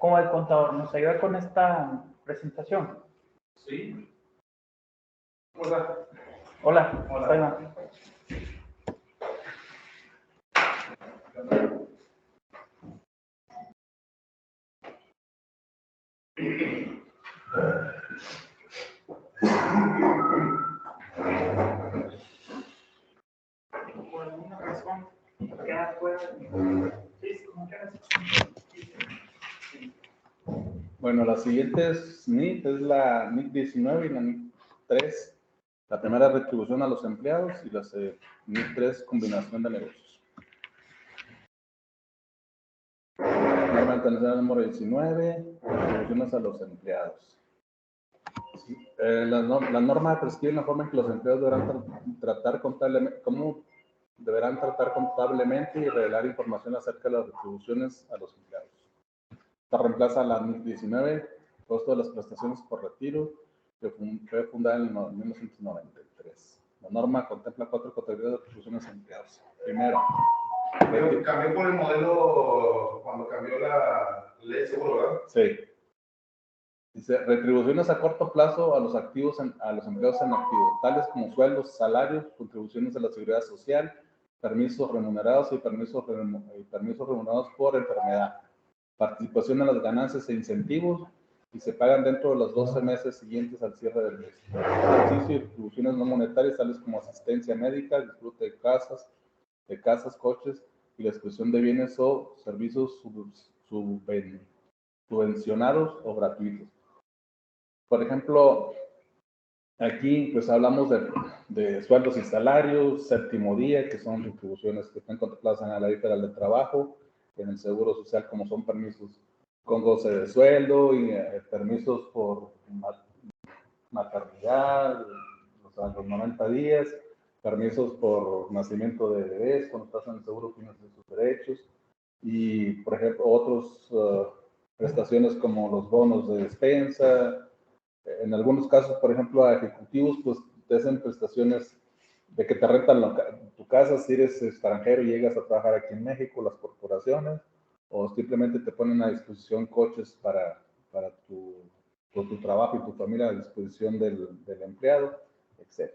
como el contador, ¿nos ayuda con esta presentación? Sí. Hola. Hola. Hola. Por alguna razón, queda fuera. Sí, como quieras. Bueno, la siguiente es NIT, es la NIT 19 y la NIT 3. La primera es retribución a los empleados y la NIT 3, combinación de negocios. Norma internacional número 19, retribuciones a los empleados. Sí. La norma prescribe la forma en que los empleados deberán tratar contablemente y revelar información acerca de las retribuciones a los empleados. Esta reemplaza la NIT 19, costo de las prestaciones por retiro, que fue fundada en 1993. La norma contempla 4 categorías de retribuciones a empleados. Primero, cambió por el modelo cuando cambió la ley de seguro, ¿verdad? Sí. Dice, retribuciones a corto plazo a los activos, a los empleados en activo, tales como sueldos, salarios, contribuciones a la seguridad social, permisos remunerados y permisos remunerados por enfermedad, participación en las ganancias e incentivos, y se pagan dentro de los 12 meses siguientes al cierre del mes. Ejercicio y retribuciones no monetarias, tales como asistencia médica, disfrute de casas, coches, y la exclusión de bienes o servicios subvencionados o gratuitos. Por ejemplo, aquí pues hablamos de sueldos y salarios, séptimo día, que son retribuciones que están contempladas en la Ley Federal de Trabajo, en el Seguro Social, como son permisos con goce de sueldo y permisos por maternidad, o sea, los 90 días, permisos por nacimiento de bebés, cuando estás en el seguro tienes esos derechos, y por ejemplo otras prestaciones como los bonos de despensa. En algunos casos, por ejemplo, a ejecutivos, pues te hacen prestaciones de que te rentan tu casa si eres extranjero y llegas a trabajar aquí en México, las corporaciones, o simplemente te ponen a disposición coches para tu trabajo y tu familia a disposición del empleado, etc.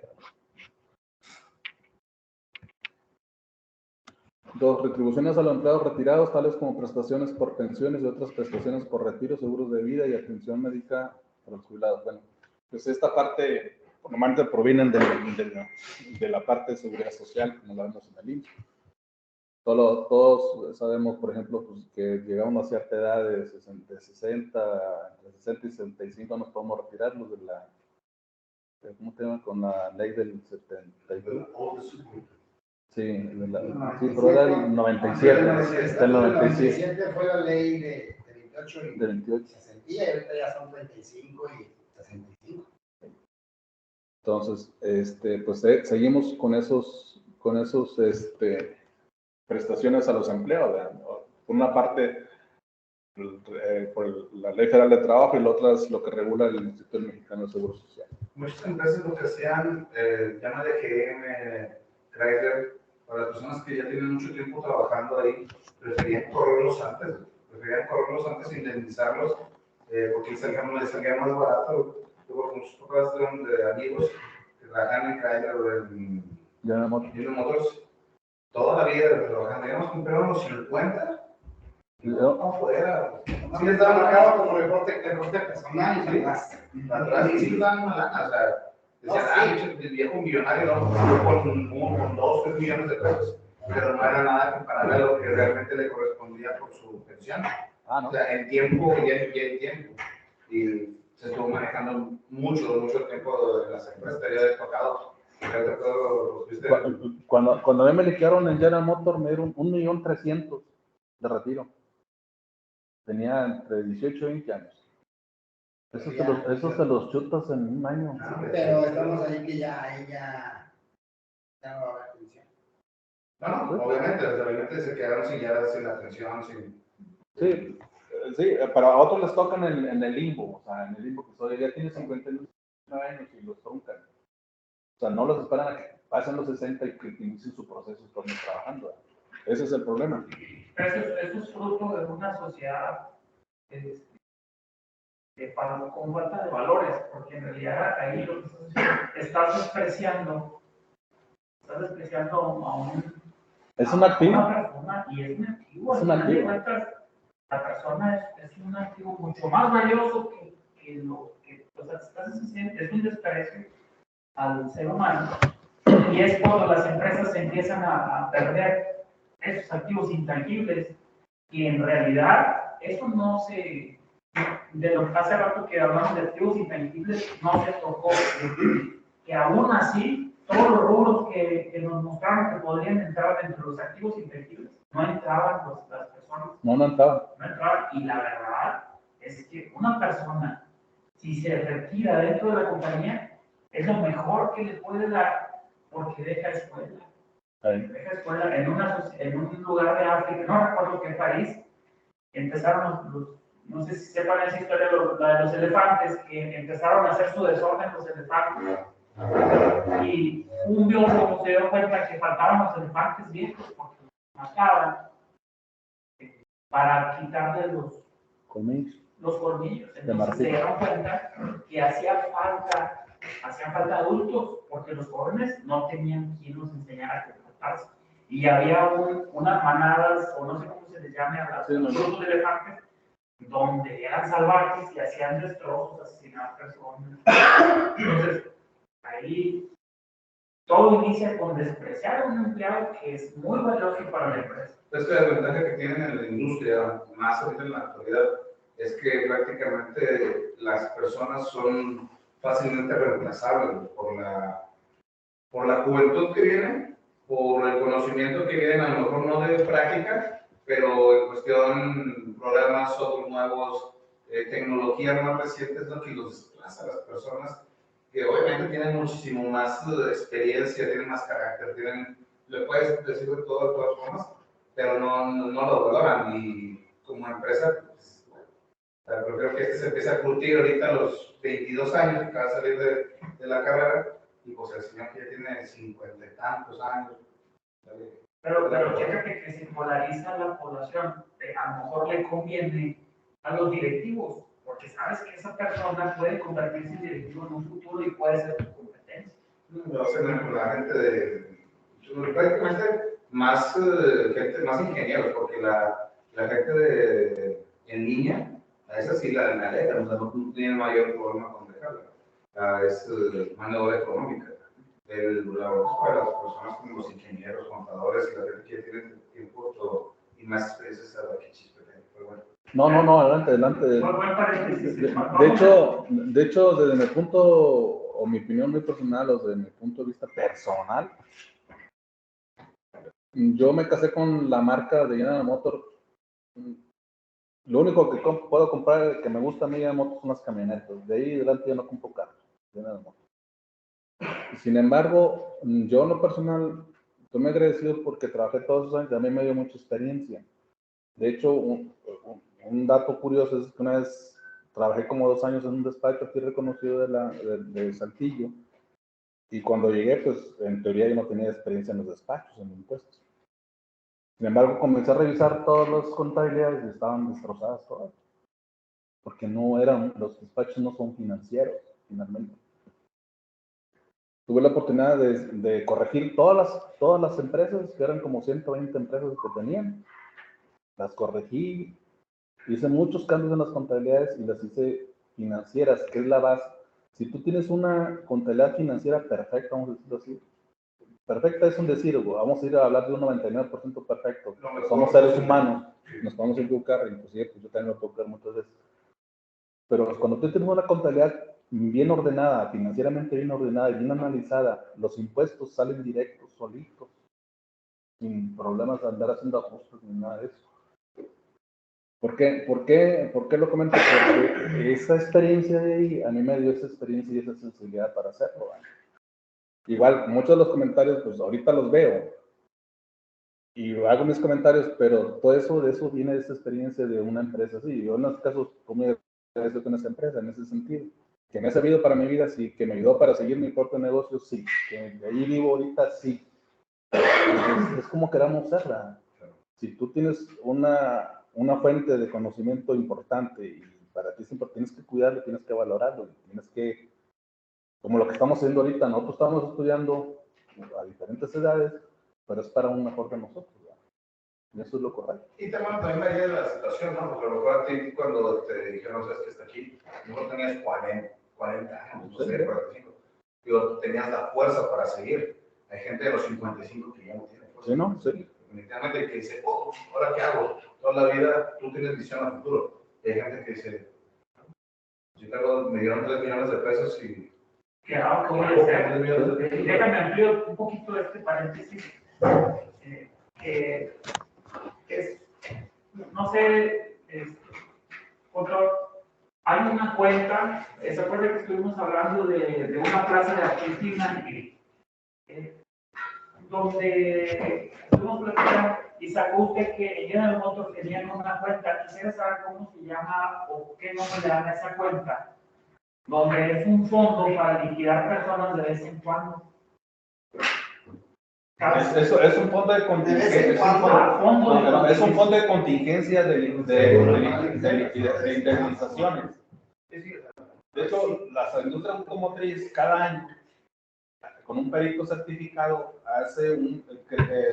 Dos, retribuciones a los empleados retirados, tales como prestaciones por pensiones y otras prestaciones por retiro, seguros de vida y atención médica para los jubilados. Bueno, pues esta parte normalmente provienen de la parte de seguridad social, como la vemos en el IMSS. Todos sabemos, por ejemplo, pues, que llegamos a cierta edad de 60 y 65 nos podemos retirarnos ¿cómo se llama? Con la ley del 72. Sí, pero era el 97. El 97 fue la ley de 28 y de 28. 60, y ahorita ya son 35 y 65. Entonces, pues seguimos con esos prestaciones a los empleados, ¿verdad? Por una parte, por la Ley Federal de Trabajo, y la otra es lo que regula el Instituto Mexicano de Seguro Social. Muchas empresas lo que hacían, llama de GM, Chrysler, para las personas que ya tienen mucho tiempo trabajando ahí, preferían correrlos antes e indemnizarlos, porque les salía más barato. Luego, muchos papás de amigos que trabajan en Chrysler o en General Motors, toda la vida trabajando, digamos, compraron los 50. No, afuera. Sí les daban marcado como reporte personal y demás. Atrás sí les daban una lana, o sea, decían, el viejo millonario, ¿no? Con 2, 3 millones de pesos, pero no era nada comparable a lo que realmente le correspondía por su pensión. ¿No? O sea, en tiempo y en tiempo. Y se estuvo manejando mucho tiempo en las empresas, estaría destacado. Cuando a mí me liquidaron en General Motors, me dieron 1.300.000 de retiro. Tenía entre 18 y 20 años. Eso se los chutas en un año. Pero estamos ahí que ya no va a haber pensión. No, obviamente se quedaron sin la pensión, sin... Sí, pero a otros les tocan en el limbo, o sea, en el limbo que ya tiene 59 años y los truncan. O sea, no los esperan a que pasen los 60 y que inicien su proceso y tornen trabajando. Ese es el problema. Pero eso es fruto de una sociedad con falta de valores, porque en realidad ahí lo que estás despreciando a Es un activo. una persona, y es un activo. Es un Al final de activo. cuentas, la persona es un activo mucho más valioso que lo que, o sea, es un desprecio al ser humano. Y es cuando las empresas empiezan a perder esos activos intangibles, y en realidad eso no se, de lo que hace rato que hablamos de activos intangibles, no se tocó, que aún así, todos los rubros que nos mostraron que podrían entrar dentro de los activos intangibles, no entraban las personas. No entraban. No entraban, y la verdad es que una persona, si se retira dentro de la compañía, es lo mejor que le puede dar, porque deja escuela. Deja escuela en un lugar de África, no recuerdo qué país, empezaron no sé si sepan esa historia, la de los elefantes, que empezaron a hacer su desorden los elefantes. Y un biólogo se dio cuenta que faltaban los elefantes viejos porque los mataban para quitarle los colmillos. Entonces se dieron cuenta que hacían falta adultos, porque los jóvenes no tenían quien los enseñara a comportarse. Y había unas manadas, o no sé cómo se les llame a los grupos de elefantes, donde eran salvajes y hacían destrozos, asesinaban personas. Entonces, ahí todo inicia con despreciar a un empleado que es muy valioso para la empresa. Es que la ventaja que tienen en la industria, más ahorita en la actualidad, es que prácticamente las personas son fácilmente reemplazables por la juventud que viene, por el conocimiento que viene, a lo mejor no de práctica, pero en cuestión programas, software nuevos, tecnología más reciente, es lo que los desplaza a las personas que obviamente tienen muchísimo más experiencia, tienen más carácter, le puedes decir de todas formas, pero no lo valoran. Y como empresa, pues, pero creo que se empieza a curtir ahorita a los 22 años, que acaba de salir de la carrera, y pues el señor que ya tiene 50 y tantos años. Pero fíjate que se polariza la población. A lo mejor le conviene a los directivos, porque sabes que esa persona puede convertirse en directivo en un futuro y puede ser tu competencia. Lo hacen la gente prácticamente más ingenieros, porque la gente en línea, a esa sí la alejan, o sea, no tienen mayor problema con dejarla. Es mano de obra económica. Para las personas como los ingenieros, contadores y la gente que tiene tiempo y más experiencias a la que chispe. No, adelante. De hecho, desde mi punto, o mi opinión muy personal, o desde mi punto de vista personal, yo me casé con la marca de General Motors. Lo único que puedo comprar que me gusta a mí de motos son las camionetas. De ahí adelante yo no compro carros. General Motors. Sin embargo, yo en lo personal, estoy muy agradecido porque trabajé todos esos años y a mí me dio mucha experiencia. De hecho, un dato curioso es que una vez trabajé como 2 años en un despacho aquí reconocido de Saltillo, y cuando llegué, pues en teoría yo no tenía experiencia en los despachos, en impuestos. Sin embargo, comencé a revisar todas las contabilidades y estaban destrozadas todas, porque los despachos no son financieros, finalmente. Tuve la oportunidad de corregir todas las empresas, que eran como 120 empresas que tenían. Las corregí, hice muchos cambios en las contabilidades y las hice financieras, que es la base. Si tú tienes una contabilidad financiera perfecta, vamos a decirlo así, perfecta es un decir, vamos a ir a hablar de un 99% perfecto. Somos seres humanos, nos podemos equivocar, inclusive pues yo también me puedo equivocar muchas veces. Pero cuando tú tienes una contabilidad bien ordenada, financieramente bien ordenada y bien analizada, los impuestos salen directos, solitos, sin problemas de andar haciendo ajustes ni nada de eso. ¿Por qué lo comento? Porque esa experiencia de ahí, a mí me dio esa experiencia y esa sensibilidad para hacerlo. ¿Vale? Igual, muchos de los comentarios, pues ahorita los veo y hago mis comentarios, pero todo eso, de eso viene de esa experiencia de una empresa. Sí, yo en este caso, como agradezco con esa empresa, en ese sentido. Que me ha servido para mi vida, sí. Que me ayudó para seguir mi propio negocio, sí. Que de ahí vivo ahorita, sí. Es como queramos serla. Si tú tienes una una fuente de conocimiento importante y para ti siempre tienes que cuidarlo, tienes que valorarlo, tienes que, como lo que estamos haciendo ahorita, nosotros estamos estudiando a diferentes edades, pero es para un mejor de nosotros, ¿verdad? Y eso es lo correcto. Y también varía la situación, ¿no? Porque a lo mejor a ti cuando te dijeron, sabes que está aquí, a lo mejor tenías 40 años, no sé, 45. Digo, tenías la fuerza para seguir. Hay gente de los 55 que ya no tiene fuerza. ¿Sí, no? Sí. Definitivamente que dice, oh, ¿ahora qué hago? Toda la vida tú tienes visión al futuro. Y hay gente que dice, Chicago me dieron 3 millones de pesos y... ¿Qué hago? ¿Qué voy a hacer? Déjame ampliar un poquito este paréntesis. No sé, hay una cuenta, ¿se acuerda que estuvimos hablando de una plaza de Argentina donde estuvimos platicando y sacó usted que General Motors tenían una cuenta? Quisiera saber cómo se llama o qué nombre le dan a esa cuenta, donde es un fondo para liquidar personas de vez en cuando. Es un fondo de contingencia. Es un fondo de contingencia de indemnizaciones. De hecho, la industria automotriz cada año, con un perito certificado,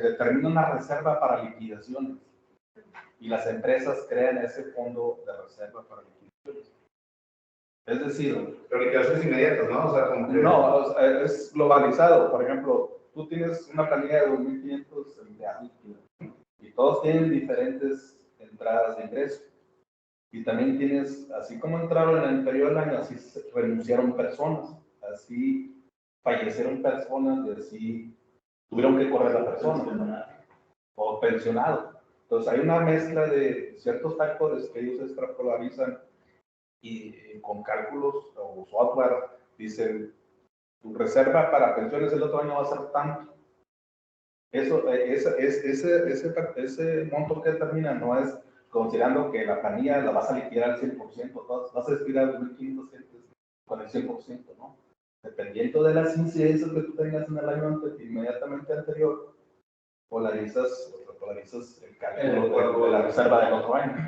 determina una reserva para liquidaciones. Y las empresas crean ese fondo de reserva para liquidaciones. Es decir, pero liquidaciones inmediatas, ¿no? O sea, como que... No, o sea, es globalizado. Por ejemplo, tú tienes una planilla de 2.500 empleados y todos tienen diferentes entradas de ingreso. Y también tienes, así como entraron en el periodo del año, así renunciaron personas, así fallecieron personas y así tuvieron que correr la persona, ¿no? O pensionado. Entonces hay una mezcla de ciertos factores que ellos extrapolarizan y con cálculos o software dicen, tu reserva para pensiones el otro año va a ser tanto. Ese monto que determina no es considerando que la planilla la vas a liquidar al 100%, vas a liquidar 2.500 con el 100%, ¿no? Dependiendo de las incidencias que tú tengas en el año inmediatamente anterior, polarizas el cálculo de la reserva del otro año.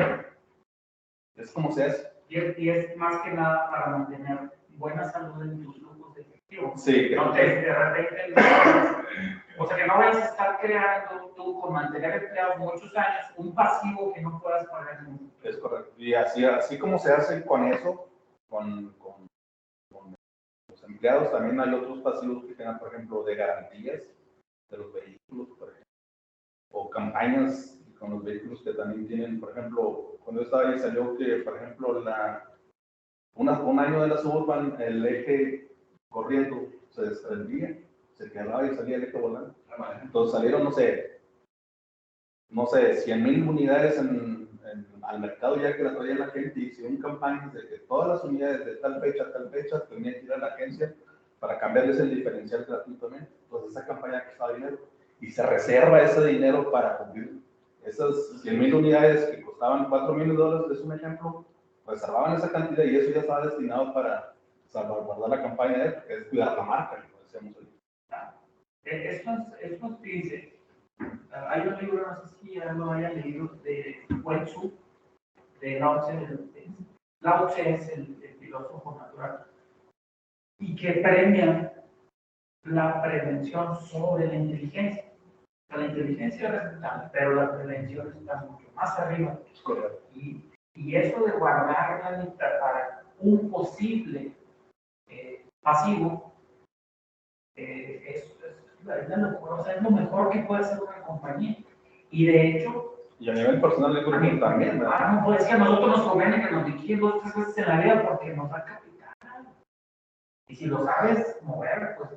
Es como se hace. Y es más que nada para mantener buena salud en tus flujos de efectivo. Sí. No te de repente, o sea, que no vayas a estar creando tú con mantener empleados muchos años un pasivo que no puedas pagar nunca. Es correcto. Y así como se hace con eso, con los empleados, también hay otros pasivos que tengan, por ejemplo, de garantías de los vehículos, por ejemplo, o campañas con los vehículos que también tienen, por ejemplo, cuando yo estaba ahí salió que, por ejemplo, un año de la Suburban, el eje corriendo se desprendía, se quebraba y salía el eje volando. Entonces salieron, no sé, 100,000 unidades al mercado ya que la traía la gente y hicieron campañas de que todas las unidades de tal fecha a tal fecha tenían que ir a la agencia para cambiarles el diferencial gratuitamente. Entonces esa campaña costaba dinero y se reserva ese dinero para cumplir esas 100,000 unidades que costaban $4,000, es un ejemplo, reservaban esa cantidad y eso ya estaba destinado para salvaguardar la campaña, que es cuidar la marca, como decíamos ahorita. Esto dice, hay un libro, no sé si ya lo hayan leído, de Wen Tzu, de Lao Tse. Lao Tse es el filósofo natural, y que premia la prevención sobre la inteligencia. La inteligencia es respetable, pero la prevención está mucho más arriba. Y eso de guardar la mitad para un posible pasivo es lo mejor que puede hacer una compañía. Y de hecho, y a nivel personal de grupo también, ¿verdad? No, pues es que a nosotros nos conviene que nos liquiden 2 o 3 veces en la vida porque nos da capital. Y si lo sabes mover, pues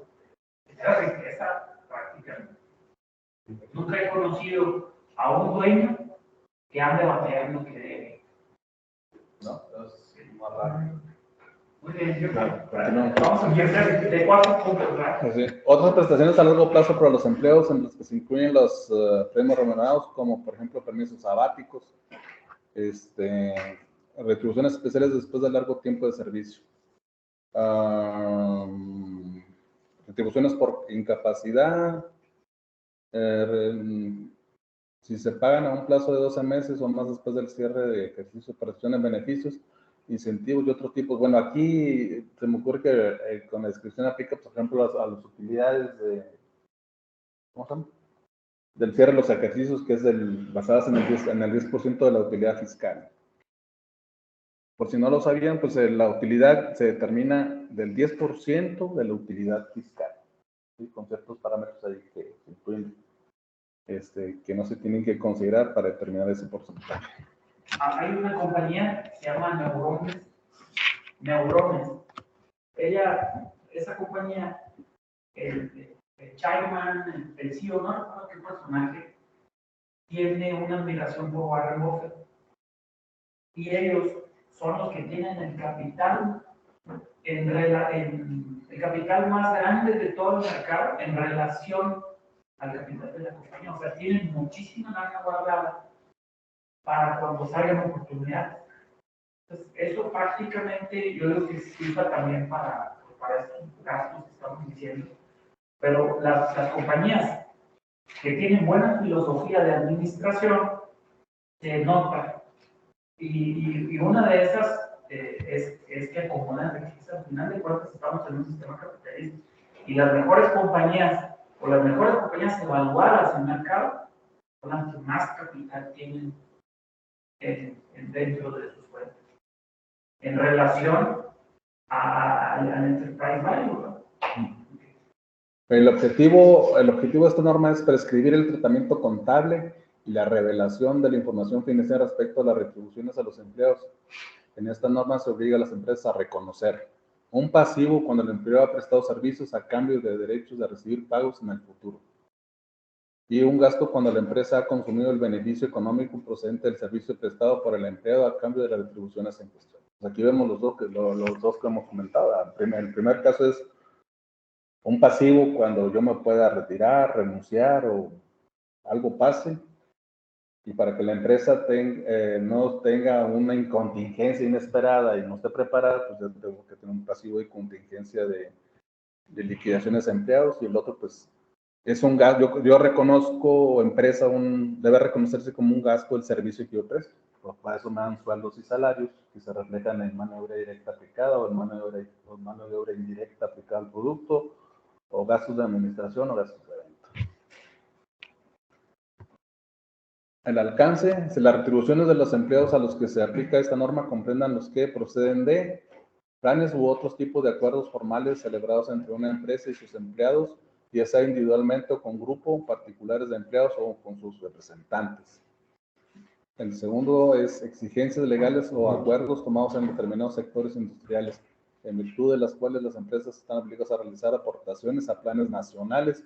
es la riqueza prácticamente. Nunca he conocido a un dueño que ande batallando que debe. No, es más raro. Muy bien, yo Claro, vamos a empezar de 4 puntos, ¿verdad? Sí. Otras prestaciones a largo plazo para los empleados en las que se incluyen los premios remunerados, como por ejemplo permisos sabáticos, retribuciones especiales después de largo tiempo de servicio, retribuciones por incapacidad, Si se pagan a un plazo de 12 meses o más después del cierre de ejercicio, percepción de beneficios, incentivos y otros tipos. Bueno, aquí se me ocurre que con la descripción aplica, por ejemplo, a las utilidades de, ¿cómo se llama? Del cierre de los ejercicios, que es basadas en el 10% de la utilidad fiscal. Por si no lo sabían, pues la utilidad se determina del 10% de la utilidad fiscal, ¿sí? Con ciertos parámetros ahí que incluyen, que no se tienen que considerar para determinar ese porcentaje. Hay una compañía que se llama Neurones. Esa compañía, el chairman, el CEO, no recuerdo qué personaje, tiene una admiración por Warren Buffett. Y ellos son los que tienen el capital, el capital más grande de todo el mercado en relación al capital de la compañía. O sea, tienen muchísima lana guardada para cuando salgan oportunidades. Entonces, eso prácticamente yo creo que sirva también para estos gastos que estamos diciendo. Pero las compañías que tienen buena filosofía de administración se notan. Y una de esas es que acumulan riqueza. Al final de cuentas estamos en un sistema capitalista. Y las mejores compañías, o las mejores compañías evaluadas en el mercado, son las que más capital tienen dentro de sus cuentas, en relación al enterprise value, ¿no? El objetivo de esta norma es prescribir el tratamiento contable y la revelación de la información financiera respecto a las retribuciones a los empleados. En esta norma se obliga a las empresas a reconocer un pasivo cuando el empleado ha prestado servicios a cambio de derechos de recibir pagos en el futuro, y un gasto cuando la empresa ha consumido el beneficio económico procedente del servicio prestado por el empleado a cambio de las retribuciones en cuestión. Pues aquí vemos los dos que hemos comentado. El primer caso es un pasivo cuando yo me pueda retirar, renunciar o algo pase, y para que la empresa no tenga una contingencia inesperada y no esté preparada, pues yo tengo que tener un pasivo de contingencia de liquidaciones a empleados. Y el otro, pues, es un gasto. Yo reconozco, empresa, debe reconocerse como un gasto el servicio que yo presto. Pues para eso me dan sueldos y salarios que se reflejan en mano de obra directa aplicada o en mano de obra indirecta aplicada al producto, o gastos de administración o gastos de venta. El alcance: si las retribuciones de los empleados a los que se aplica esta norma comprendan los que proceden de planes u otros tipos de acuerdos formales celebrados entre una empresa y sus empleados, ya sea individualmente o con grupo, particulares de empleados o con sus representantes. El segundo es exigencias legales o acuerdos tomados en determinados sectores industriales, en virtud de las cuales las empresas están obligadas a realizar aportaciones a planes nacionales,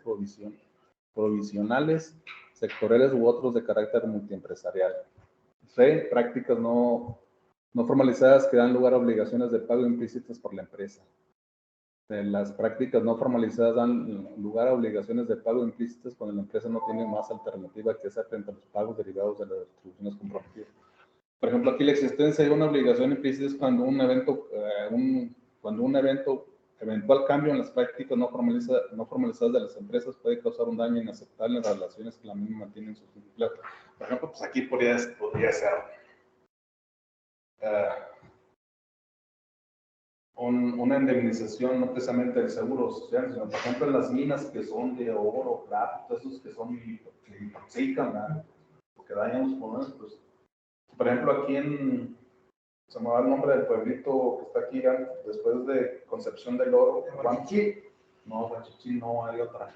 provisionales, sectoriales u otros de carácter multiempresarial. C, prácticas no formalizadas que dan lugar a obligaciones de pago implícitas por la empresa. Las prácticas no formalizadas dan lugar a obligaciones de pago implícitas cuando la empresa no tiene más alternativa que hacer frente a los pagos derivados de las retribuciones comprometidas. Por ejemplo, aquí la existencia de una obligación implícita es cuando un eventual cambio en las prácticas no formalizadas de las empresas puede causar un daño inaceptable en las relaciones que la misma mantiene en sus empleados. Por ejemplo, pues aquí podría ser una indemnización, no precisamente del seguro social, sino, por ejemplo, en las minas que son de oro, plata, esos que intoxican, ¿verdad? Porque dañan los pulmones. Pues, por ejemplo, aquí se me va el nombre del pueblito que está aquí, después de Concepción del Oro. Huachichí. No, Huachichí no, hay otra.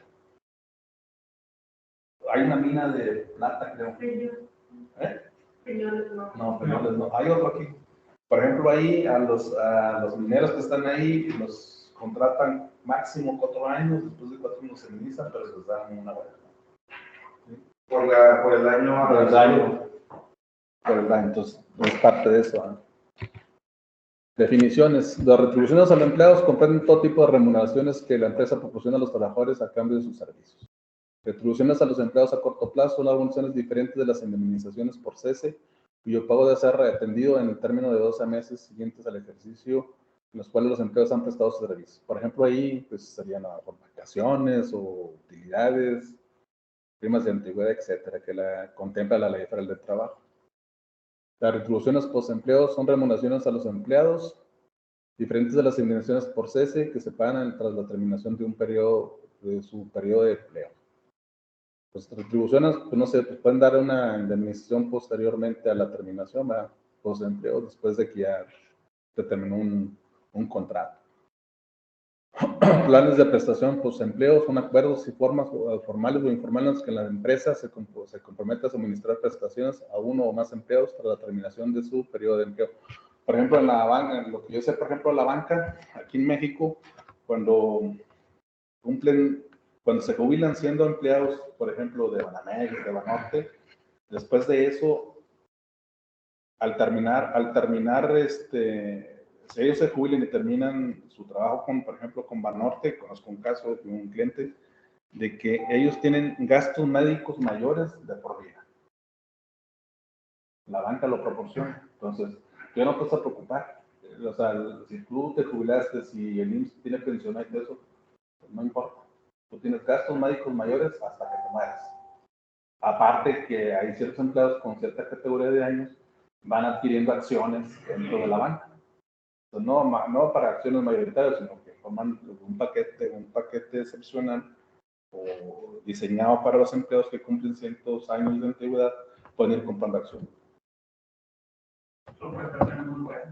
Hay una mina de plata, creo. Peñoles, no. No, Peñoles no. Hay otro aquí. Por ejemplo, ahí a los mineros que están ahí los contratan máximo 4 años, después de 4 años se indemnizan, pero se les dan una buena. ¿Sí? Por el daño. Por el daño. Entonces, es parte de eso, ¿eh? Definiciones. Las retribuciones a los empleados comprenden todo tipo de remuneraciones que la empresa proporciona a los trabajadores a cambio de sus servicios. Retribuciones a los empleados a corto plazo son evoluciones diferentes de las indemnizaciones por cese, cuyo pago debe ser atendido en el término de 12 meses siguientes al ejercicio en los cuales los empleados han prestado sus servicios. Por ejemplo, ahí pues serían por vacaciones o utilidades, primas de antigüedad, etcétera, que la contempla la Ley Federal del Trabajo. Las retribuciones post-empleo son remuneraciones a los empleados diferentes de las indemnizaciones por cese que se pagan tras la terminación de su periodo de empleo. Pues retribuciones, pues no sé, pues pueden dar una indemnización posteriormente a la terminación, post-empleo, después de que ya se terminó un contrato. Planes de prestación post-empleo son acuerdos y formas formales o informales en los que la empresa se compromete a suministrar prestaciones a uno o más empleados tras la terminación de su periodo de empleo. Por ejemplo, en la banca, lo que yo sé, por ejemplo, en la banca, aquí en México, cuando se jubilan siendo empleados, por ejemplo, de Banamex, de Banorte, después de eso, al terminar, si ellos se jubilan y terminan su trabajo por ejemplo, con Banorte, conozco un caso de un cliente, de que ellos tienen gastos médicos mayores de por vida. La banca lo proporciona. Entonces, yo no te vas a preocupar. O sea, si tú te jubilaste, si el IMSS tiene pensión y todo eso, pues no importa. Tú tienes gastos médicos mayores hasta que te mueras. Aparte que hay ciertos empleados con cierta categoría de años van adquiriendo acciones dentro de la banca. Entonces, no para acciones mayoritarias, sino que forman un paquete excepcional o diseñado para los empleados que cumplen ciertos años de antigüedad, pueden ir comprando acciones.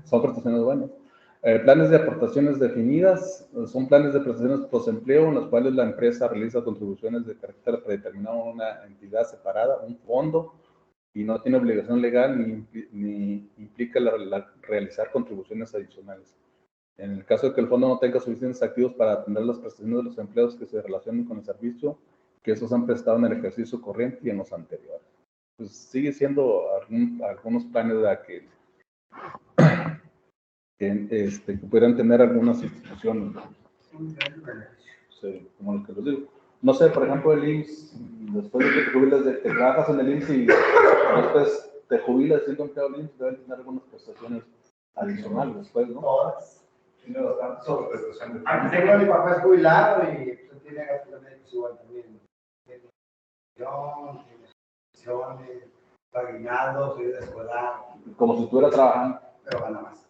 Son prestaciones buenas. Planes de aportaciones definidas son planes de prestaciones post-empleo en los cuales la empresa realiza contribuciones de carácter predeterminado a una entidad separada, un fondo, y no tiene obligación legal ni implica realizar contribuciones adicionales. En el caso de que el fondo no tenga suficientes activos para atender las prestaciones de los empleados que se relacionen con el servicio, que esos han prestado en el ejercicio corriente y en los anteriores. Pues sigue siendo algunos planes que pudieran tener algunas instituciones, ¿no? Sí, como lo que les digo. No sé, por ejemplo, el IMSS, después de que te jubilas, te trabajas en el IMSS y después te jubilas siendo empleado del IMSS, deben tener algunas prestaciones adicionales después, ¿no? Todas. Tiene bastante sobreprestación. Mi papá es jubilado y pues, tiene gastos médicos igual también. Pensiones, aguinaldos, vida escolar. Como si estuviera trabajando. Pero gana más.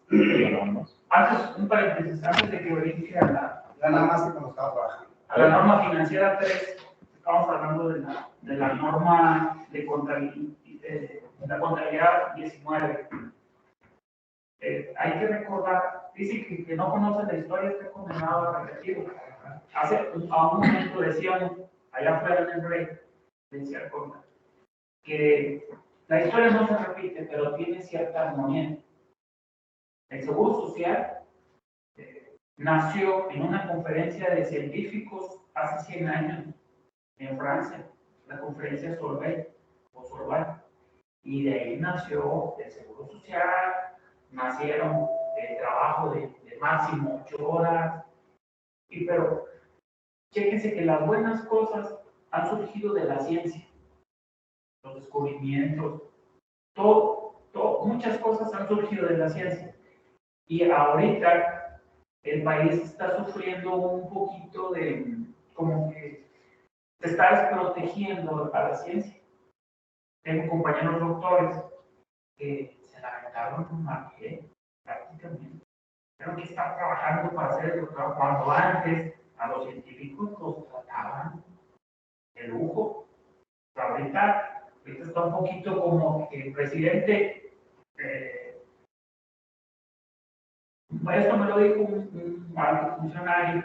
Antes, un paréntesis, antes de que verifique Gana más que cuando estaba trabajando. a la norma financiera 3, estamos hablando de la norma de la contabilidad 19. Hay que recordar, dice que el que no conoce la historia está condenado a repetirlo. A un momento decíamos, allá afuera en el break, decía Conda, que la historia no se repite, pero tiene cierta armonía. El Seguro Social nació en una conferencia de científicos hace 100 años en Francia, la conferencia Solvay, y de ahí nació el Seguro Social, nacieron el trabajo de máximo 8 horas, pero chéquense que las buenas cosas han surgido de la ciencia, los descubrimientos, muchas cosas han surgido de la ciencia, y ahorita el país está sufriendo un poquito de, como que se está desprotegiendo a la ciencia. Tengo compañeros doctores que se la aventaron a pie, prácticamente. Creo que están trabajando para hacer el doctorado cuando antes a los científicos los trataban de lujo. Pero ahorita está un poquito como que el presidente, esto me lo dijo un alto funcionario,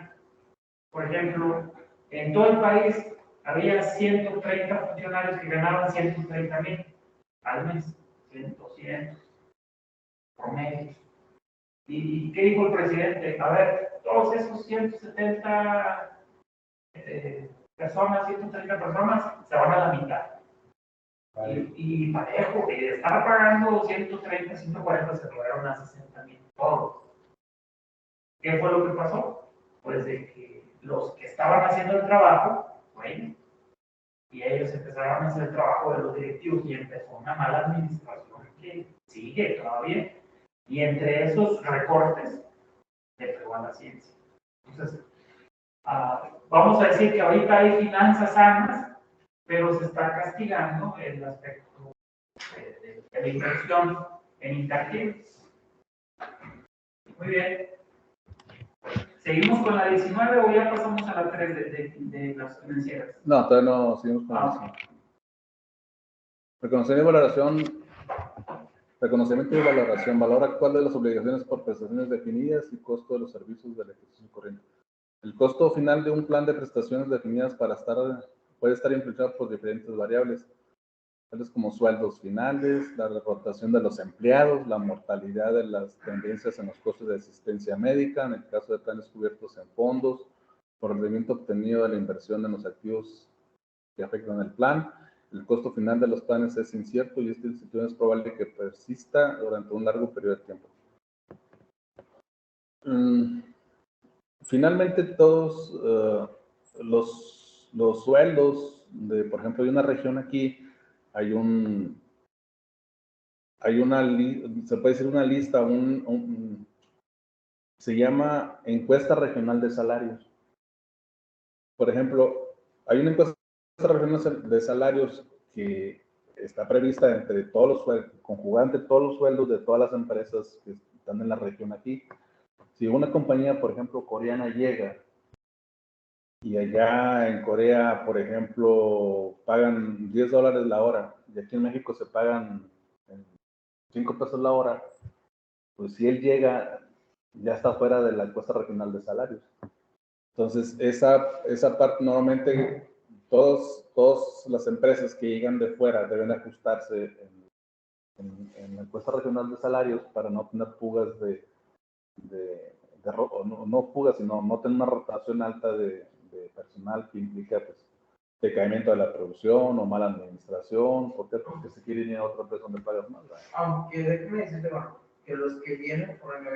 por ejemplo, en todo el país había 130 funcionarios que ganaban 130,000 al mes, 100 promedios. ¿Y qué dijo el presidente? A ver, todos esos 170 personas, 130 personas, se van a la mitad. Y parejo, de estar pagando 130, 140, se robaron a 60,000 todos. ¿Qué fue lo que pasó? Pues de que los que estaban haciendo el trabajo, bueno, y ellos empezaron a hacer el trabajo de los directivos y empezó una mala administración que sigue todavía. Y entre esos recortes, le pegó a la ciencia. Entonces, vamos a decir que ahorita hay finanzas sanas, pero se está castigando el aspecto de la inversión en intangibles. Muy bien. ¿Seguimos con la 19 o ya pasamos a la 3 de las financieras? No, todavía no, seguimos con la Ok. 19. Reconocimiento y valoración. Reconocimiento y valoración. Valor actual de las obligaciones por prestaciones definidas y costo de los servicios del ejercicio corriente. El costo final de un plan de prestaciones definidas puede estar influenciado por diferentes variables, tales como sueldos finales, la rotación de los empleados, la mortalidad de las tendencias en los costos de asistencia médica, en el caso de planes cubiertos en fondos, por el rendimiento obtenido de la inversión en los activos que afectan el plan. El costo final de los planes es incierto y esta incertidumbre es probable que persista durante un largo periodo de tiempo. Finalmente, todos los sueldos de, por ejemplo, de una región aquí, se puede decir una lista, se llama encuesta regional de salarios. Por ejemplo, hay una encuesta regional de salarios que está prevista entre todos los sueldos, conjugante todos los sueldos de todas las empresas que están en la región aquí. Si una compañía, por ejemplo, coreana llega y allá en Corea, por ejemplo, pagan $10 la hora y aquí en México se pagan 5 pesos la hora, pues si él llega, ya está fuera de la encuesta regional de salarios. Entonces, esa parte normalmente todas las empresas que llegan de fuera deben ajustarse en la encuesta regional de salarios para no tener fugas no fugas, sino no tener una rotación alta de personal que implica pues, decaimiento de la producción o mala administración. ¿Por qué? Porque se quieren ir a otra empresa donde pagan más. ¿Verdad? Aunque déjeme decirte, bueno, que los que vienen, por ejemplo,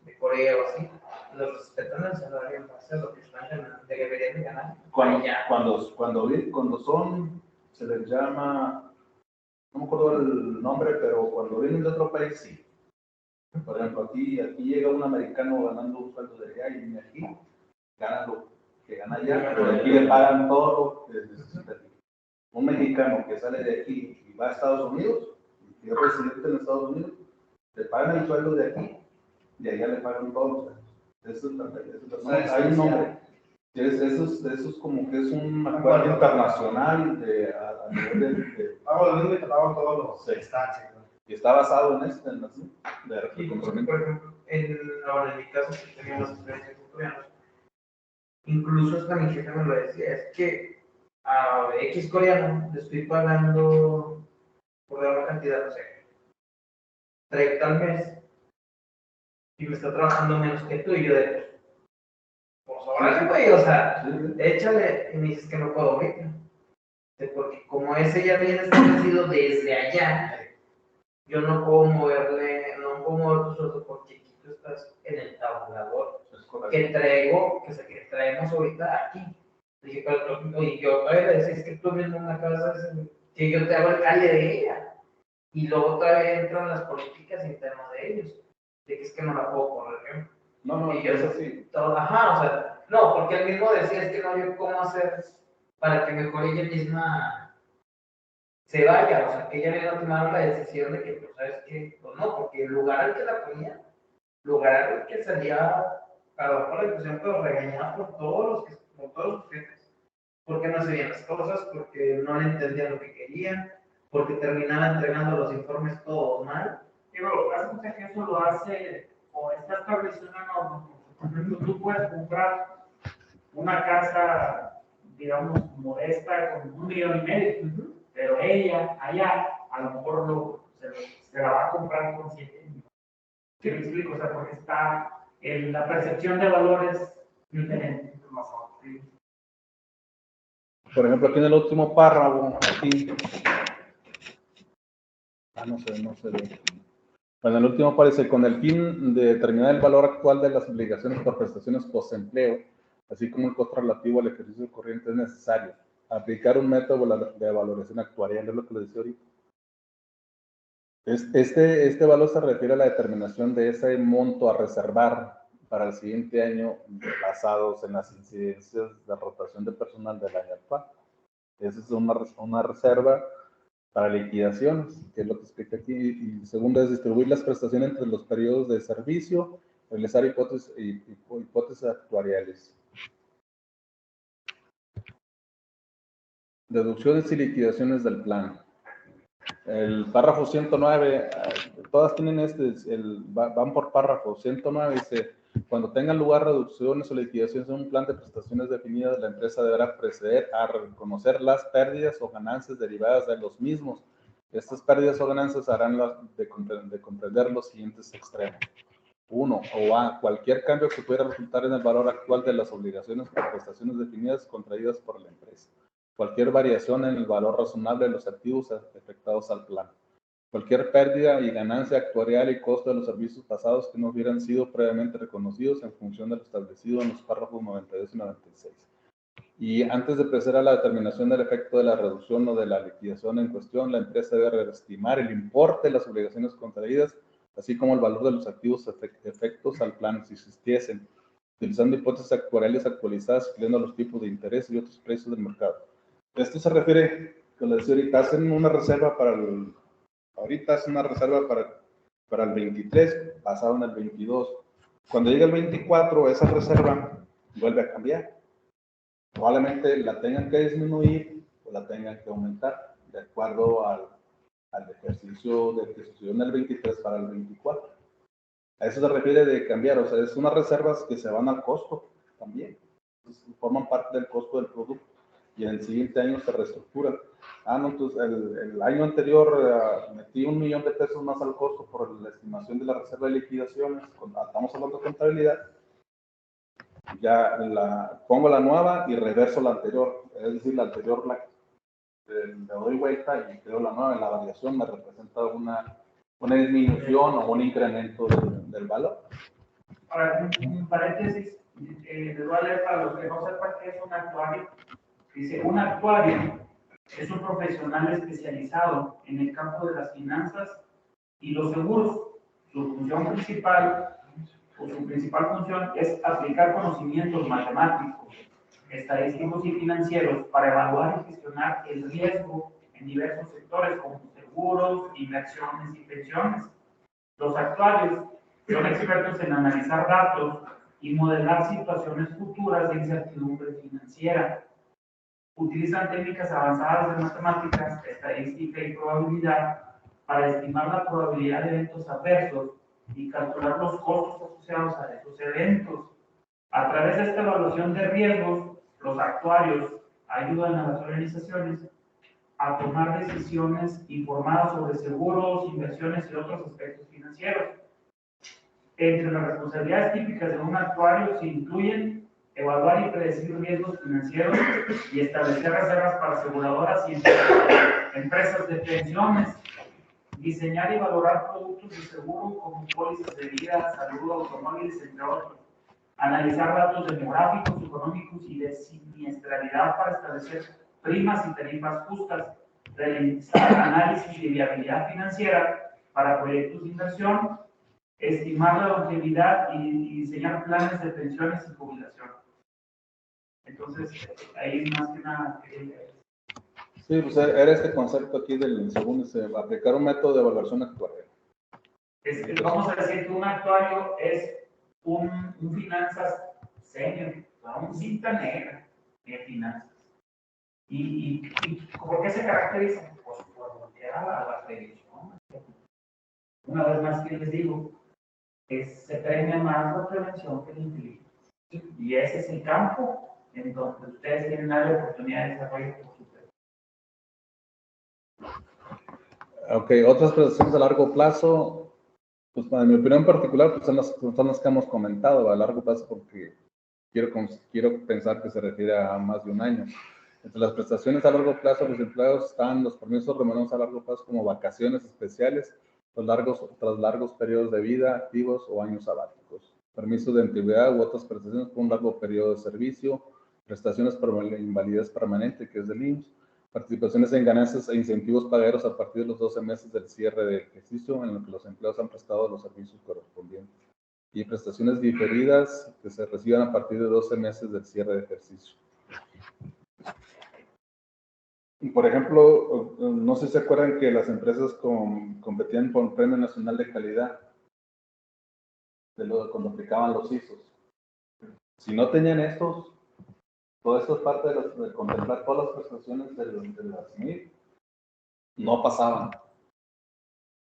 de Corea o así, los respetan el salario en base a lo que están ganando, deberían de ganar. Cuando son, se les llama, no me acuerdo el nombre, pero cuando vienen de otro país, sí. Por ejemplo, aquí llega un americano ganando un sueldo de allá y viene aquí, gana lo que gana allá, pero aquí le pagan todo lo que necesita aquí. Un mexicano que sale de aquí y va a Estados Unidos, y es residente en Estados Unidos, le pagan el sueldo de aquí y allá le pagan todos los sueldos. Hay un nombre. Eso es como que es un acuerdo internacional a nivel de Lo mismo que trabajan todos los estancias. y está basado en esto, en así, de reconocimiento. Por ejemplo, en mi caso, que teníamos experiencia con coreanos, incluso hasta mi jefe me lo decía, es que a X coreano le estoy pagando por dar una cantidad, no sé, 30 al mes, y me está trabajando menos que tú, y yo de, pues órale, güey, o sea, échale, y me dices que no puedo ahorita. Porque como ese ya viene establecido desde allá, yo no puedo moverle, no puedo mover tu sueldo porque aquí tú estás en el tabulador que traemos ahorita aquí. Dije, pero y yo todavía le decía, es que tú mismo me acabas de decir que yo te hago el calle de ella. Y luego todavía entran las políticas internas de ellos, de que es que no la puedo correr. No, y yo es así. Ajá, o sea, no, porque él mismo decía, es que no había cómo hacer para que mejor ella misma se vaya, o sea, que ella misma tomara la decisión de que, pues, ¿sabes qué? Pues no, porque el lugar al que la ponía, lugar al que salía, perdón por la expresión, pero regañada por todos los jefes, porque no hacían las cosas, porque no le entendían lo que querían, porque terminaba entregando los informes todos mal. Digo, hace mucha que eso lo hace, o está establecido una norma. Por ejemplo, tú puedes comprar una casa, digamos, modesta con 1,5 millones, pero ella, allá, a lo mejor se la va a comprar con 7 millones. ¿Sí me explico? O sea, porque está en la percepción de valores diferente. Por ejemplo, aquí en el último párrafo, aquí. No se ve. Bueno, el último aparece con el fin de determinar el valor actual de las obligaciones por prestaciones post-empleo, así como el costo relativo al ejercicio corriente es necesario. Aplicar un método de valoración actuarial, es lo que les decía ahorita. Este valor se refiere a la determinación de ese monto a reservar para el siguiente año basados en las incidencias de rotación de personal del año actual. Esa es una reserva para liquidaciones, que es lo que explica aquí. Y segundo es distribuir las prestaciones entre los periodos de servicio, realizar hipótesis actuariales. Deducciones y liquidaciones del plan. El párrafo 109, todas tienen van por párrafo. 109 dice, cuando tengan lugar reducciones o liquidaciones en un plan de prestaciones definidas, la empresa deberá proceder a reconocer las pérdidas o ganancias derivadas de los mismos. Estas pérdidas o ganancias harán de comprender los siguientes extremos. 1. O A. Cualquier cambio que pudiera resultar en el valor actual de las obligaciones por prestaciones definidas contraídas por la empresa. Cualquier variación en el valor razonable de los activos afectados al plan. Cualquier pérdida y ganancia actuarial y costo de los servicios pasados que no hubieran sido previamente reconocidos en función de lo establecido en los párrafos 92 y 96. Y antes de proceder a la determinación del efecto de la reducción o de la liquidación en cuestión, la empresa debe reestimar el importe de las obligaciones contraídas, así como el valor de los activos efectos al plan si existiesen, utilizando hipótesis actuariales actualizadas, incluyendo los tipos de interés y otros precios del mercado. Esto se refiere, como les decía ahorita, hacen una reserva ahorita hacen una reserva para el 23, basado en el 22. Cuando llegue el 24, esa reserva vuelve a cambiar. Probablemente la tengan que disminuir o la tengan que aumentar, de acuerdo al ejercicio que sucedió en el 23 para el 24. A eso se refiere de cambiar, o sea, es unas reservas que se van al costo también. Entonces, forman parte del costo del producto y en el siguiente año se reestructuran. No, entonces el año anterior metí $1 millón más al costo por la estimación de la reserva de liquidaciones, estamos hablando de contabilidad, ya pongo la nueva y reverso la anterior, es decir, la anterior le doy vuelta y creo la nueva, en la variación me representa una disminución o un incremento del valor. Ahora, un paréntesis, les voy a leer para los que no sepan qué es un actuario. Dice, un actuario es un profesional especializado en el campo de las finanzas y los seguros. Su función principal, o su principal función, es aplicar conocimientos matemáticos, estadísticos y financieros para evaluar y gestionar el riesgo en diversos sectores como seguros, inversiones y pensiones. Los actuarios son expertos en analizar datos y modelar situaciones futuras de incertidumbre financiera. Utilizan técnicas avanzadas de matemáticas, estadística y probabilidad para estimar la probabilidad de eventos adversos y calcular los costos asociados a esos eventos. A través de esta evaluación de riesgos, los actuarios ayudan a las organizaciones a tomar decisiones informadas sobre seguros, inversiones y otros aspectos financieros. Entre las responsabilidades típicas de un actuario se incluyen evaluar y predecir riesgos financieros y establecer reservas para aseguradoras y empresas de pensiones, diseñar y valorar productos de seguro como pólizas de vida, salud, automóviles, entre otros, analizar datos demográficos, económicos y de siniestralidad para establecer primas y tarifas justas, realizar análisis de viabilidad financiera para proyectos de inversión, estimar la longevidad y diseñar planes de pensiones y jubilación. Entonces, ahí más que nada. Sí, pues era este concepto aquí del segundo, aplicar un método de evaluación actuarial. Vamos a decir que un actuario es un finanzas senior, un cinta negra de finanzas. ¿Y por qué se caracteriza? Pues por voltear a la prevención. Una vez más que les digo, se premia más la prevención que la inteligencia. Y ese es el campo en donde ustedes tienen la oportunidad de desarrollo por su Ok, otras prestaciones a largo plazo, pues en mi opinión particular, pues son las que hemos comentado a largo plazo, porque quiero pensar que se refiere a más de un año. Entre las prestaciones a largo plazo, los empleados están los permisos remunerados a largo plazo como vacaciones especiales, tras largos periodos de vida, activos o años sabáticos, permisos de antigüedad u otras prestaciones por un largo periodo de servicio, prestaciones por invalidez permanente, que es del IMSS, participaciones en ganancias e incentivos pagaderos a partir de los 12 meses del cierre del ejercicio en lo que los empleados han prestado los servicios correspondientes, y prestaciones diferidas que se reciban a partir de 12 meses del cierre de ejercicio. Por ejemplo, no sé si se acuerdan que las empresas competían por un Premio Nacional de Calidad cuando aplicaban los ISOs. Si no tenían estos, todo esto es parte de contemplar todas las prestaciones de las MIP, no pasaban.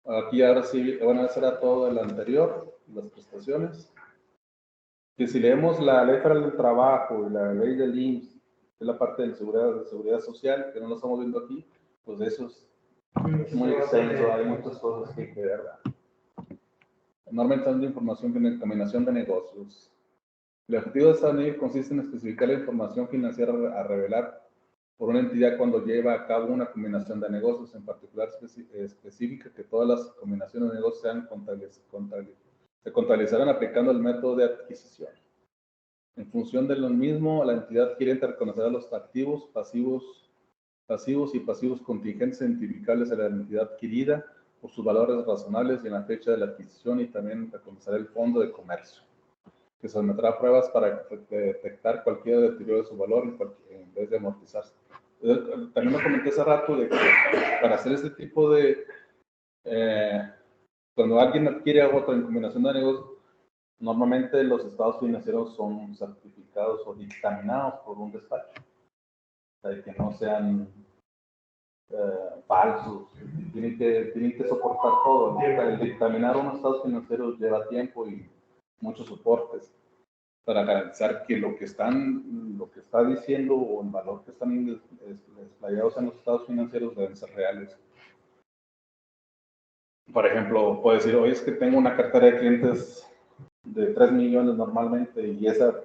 Aquí ahora sí, bueno, eso era todo el anterior, las prestaciones. Que si leemos la Ley Federal del Trabajo y la Ley del IMSS, que es la parte de seguridad social, que no lo estamos viendo aquí, pues eso es muy extenso, hay muchas cosas que ver, ¿verdad? Normalmente de información en combinación de negocios. El objetivo de esta ley consiste en especificar la información financiera a revelar por una entidad cuando lleva a cabo una combinación de negocios, en particular específica que todas las combinaciones de negocios sean se contabilizarán aplicando el método de adquisición. En función de lo mismo, la entidad adquirente reconocerá los activos, pasivos y pasivos contingentes identificables a la entidad adquirida por sus valores razonables y en la fecha de la adquisición, y también reconocerá el fondo de comercio, que someterá pruebas para detectar cualquier deterioro de su valor en vez de amortizarse. También lo comenté hace rato de que para hacer este tipo de... cuando alguien adquiere otra en combinación de negocios, normalmente los estados financieros son certificados o dictaminados por un despacho, o sea, que no sean falsos, tienen que soportar todo. El dictaminar unos estados financieros lleva tiempo y muchos soportes para garantizar que lo que está diciendo o el valor que están explayados en los estados financieros deben ser reales. Por ejemplo, puedo decir, oye, es que tengo una cartera de clientes de 3 millones normalmente y esa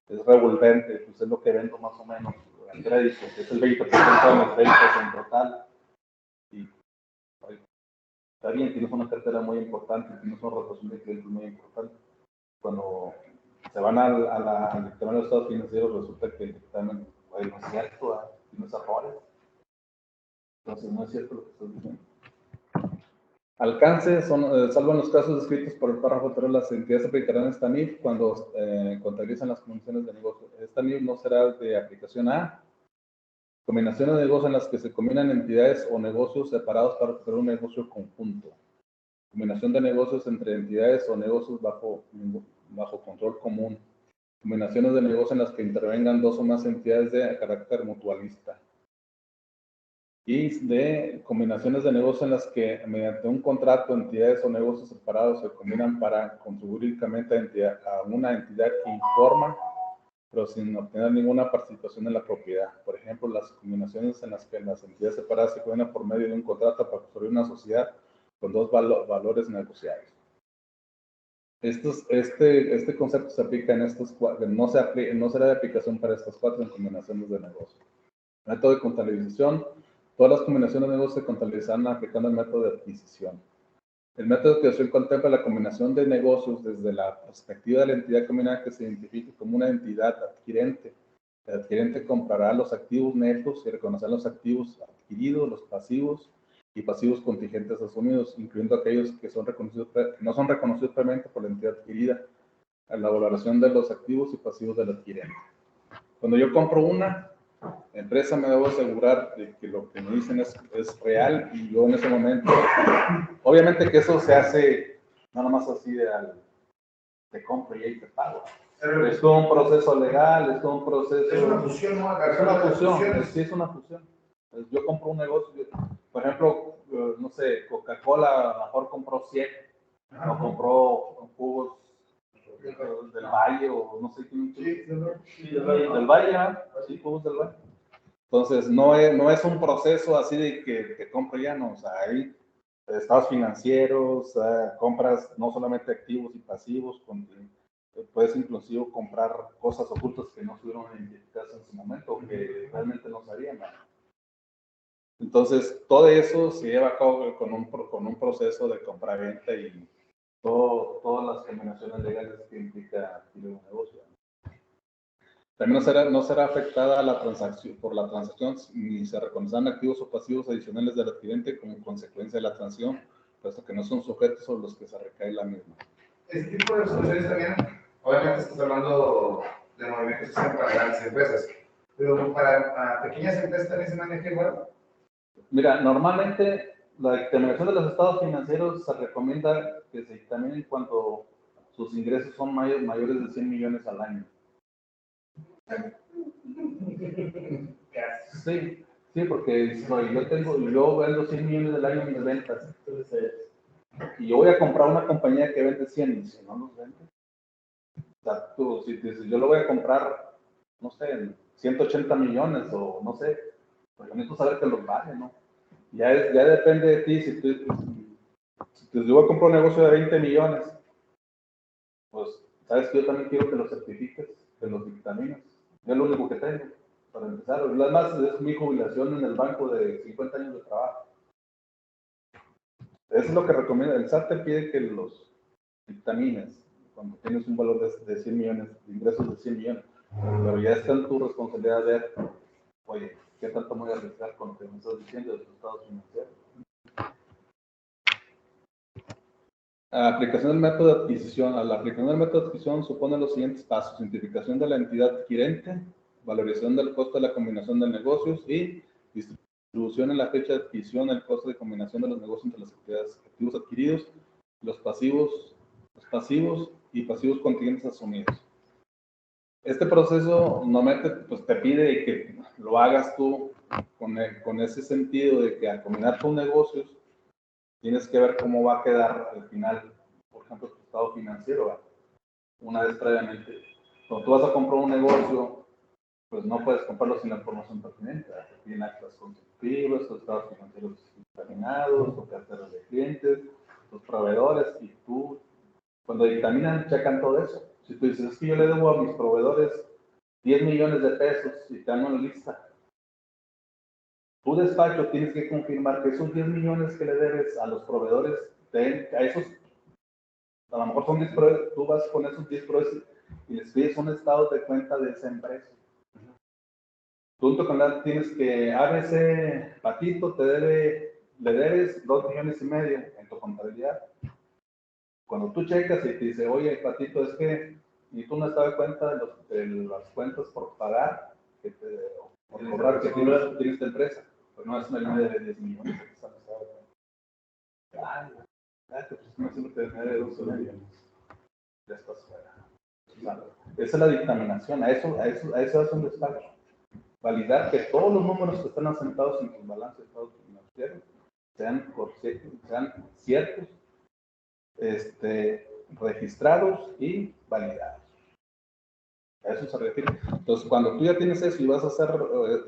es revolvente, pues es lo que vendo más o menos en crédito, que es el 20% de mis ventas en total. Y está bien, tienes una cartera muy importante, tienes una rotación de clientes muy importante. Cuando se van al dictamen de los estados financieros, resulta que el dictamen no es cierto, tienes errores. Entonces no es cierto lo que estás diciendo. Alcance, salvo en los casos descritos por el párrafo anterior, las entidades aplicarán esta NIF cuando contabilizan las condiciones de negocio. Esta NIF no será de aplicación a combinaciones de negocios en las que se combinan entidades o negocios separados para hacer un negocio conjunto. Combinación de negocios entre entidades o negocios bajo control común. Combinaciones de negocios en las que intervengan dos o más entidades de carácter mutualista. Y de combinaciones de negocios en las que mediante un contrato entidades o negocios separados se combinan para contribuir únicamente a una entidad que informa, pero sin obtener ninguna participación en la propiedad. Por ejemplo, las combinaciones en las que las entidades separadas se combinan por medio de un contrato para construir una sociedad con dos valores negociables. Este concepto se aplica en estos cuatro, no será de aplicación para estas cuatro combinaciones de negocios. Método de contabilización. Todas las combinaciones de negocios se contabilizarán aplicando el método de adquisición. El método de adquisición contempla la combinación de negocios desde la perspectiva de la entidad combinada que se identifique como una entidad adquirente. El adquirente comprará los activos netos y reconocerá los activos adquiridos, los pasivos y pasivos contingentes asumidos, incluyendo aquellos que no son reconocidos previamente por la entidad adquirida, a la valoración de los activos y pasivos del adquirente. Cuando yo compro una empresa, me debo asegurar de que lo que me dicen es real, y yo en ese momento, obviamente que eso se hace nada más así de compra y ahí te pago. Es todo un proceso legal, es todo un proceso... Es una fusión, ¿no? Es una fusión, sí, es una fusión. Yo compro un negocio, por ejemplo, no sé, Coca-Cola a lo mejor compró 100, o compró jugos del Valle, o no sé qué. Sí, del Valle, sí, jugos del Valle. Entonces, no es un proceso así de que compro ya, no, o sea, hay estados financieros, compras no solamente activos y pasivos, puedes inclusive comprar cosas ocultas que no estuvieron identificadas en su momento, que realmente no sabían nada. Entonces, todo eso se lleva a cabo con un proceso de compra-venta y todas las combinaciones legales que implica adquirir un negocio. También no será afectada por la transacción ni se reconocerán activos o pasivos adicionales del adquirente como consecuencia de la transacción, puesto que no son sujetos sobre los que se recae la misma. Este tipo de soluciones también, obviamente estás hablando de movimientos que sean para grandes empresas, pero para pequeñas empresas también se maneja igual. Mira, normalmente la dictaminación de los estados financieros se recomienda que se dictaminen cuando sus ingresos son mayores de 100 millones al año. Sí, sí, porque yo vendo 100 millones al año en mis ventas. Y yo voy a comprar una compañía que vende 100 y si no los vende. O sea, si yo lo voy a comprar, no sé, en 180 millones o no sé, pues yo necesito saber que los vale, ¿no? Ya depende de ti, si yo voy a comprar un negocio de 20 millones, pues sabes que yo también quiero que los certifiques, que los dictamines. Yo es lo único que tengo para empezar. Además es mi jubilación en el banco de 50 años de trabajo. Eso es lo que recomienda. El SAT te pide que los dictamines cuando tienes un valor de 100 millones, de ingresos de 100 millones. Pero ya está en tu responsabilidad de ver, oye, ¿qué tanto me voy a arriesgar con lo que me estás diciendo de los estados financieros? La aplicación del método de adquisición. La aplicación del método de adquisición supone los siguientes pasos: identificación de la entidad adquirente, valorización del costo de la combinación de negocios y distribución en la fecha de adquisición, el costo de combinación de los negocios entre las activos adquiridos, los pasivos y pasivos contingentes asumidos. Este proceso normalmente pues, te pide que lo hagas tú con ese sentido de que al combinar tus negocios tienes que ver cómo va a quedar al final, por ejemplo, tu estado financiero, ¿verdad? Una vez previamente. Cuando tú vas a comprar un negocio, pues no puedes comprarlo sin la información pertinente. Tienen actas constitutivas, tus estados financieros examinados, tus carteras de clientes, tus proveedores, y tú, cuando dictaminan, checan todo eso. Si tú dices, es que yo le debo a mis proveedores 10 millones de pesos y te dan una lista, tu despacho tienes que confirmar que esos 10 millones que le debes a los proveedores, a esos, a lo mejor son 10 proveedores, tú vas con esos 10 proveedores y les pides un estado de cuenta de esa empresa. Junto con la tienes que ABC Patito le debes 2 millones y medio en tu contabilidad. Cuando tú checas y te dice, oye Patito, es que ni tú no estado de cuenta de las cuentas por pagar, por cobrar que tienes esta empresa, pues no es una línea de 10 millones. Pues no siempre te de 12 millones. Ya estás fuera. Esa es la dictaminación, a eso es un despacho. Validar que todos los números que están asentados en tus balances de estados financieros sean ciertos, registrados y validados. A eso se refiere. Entonces, cuando tú ya tienes eso y vas a hacer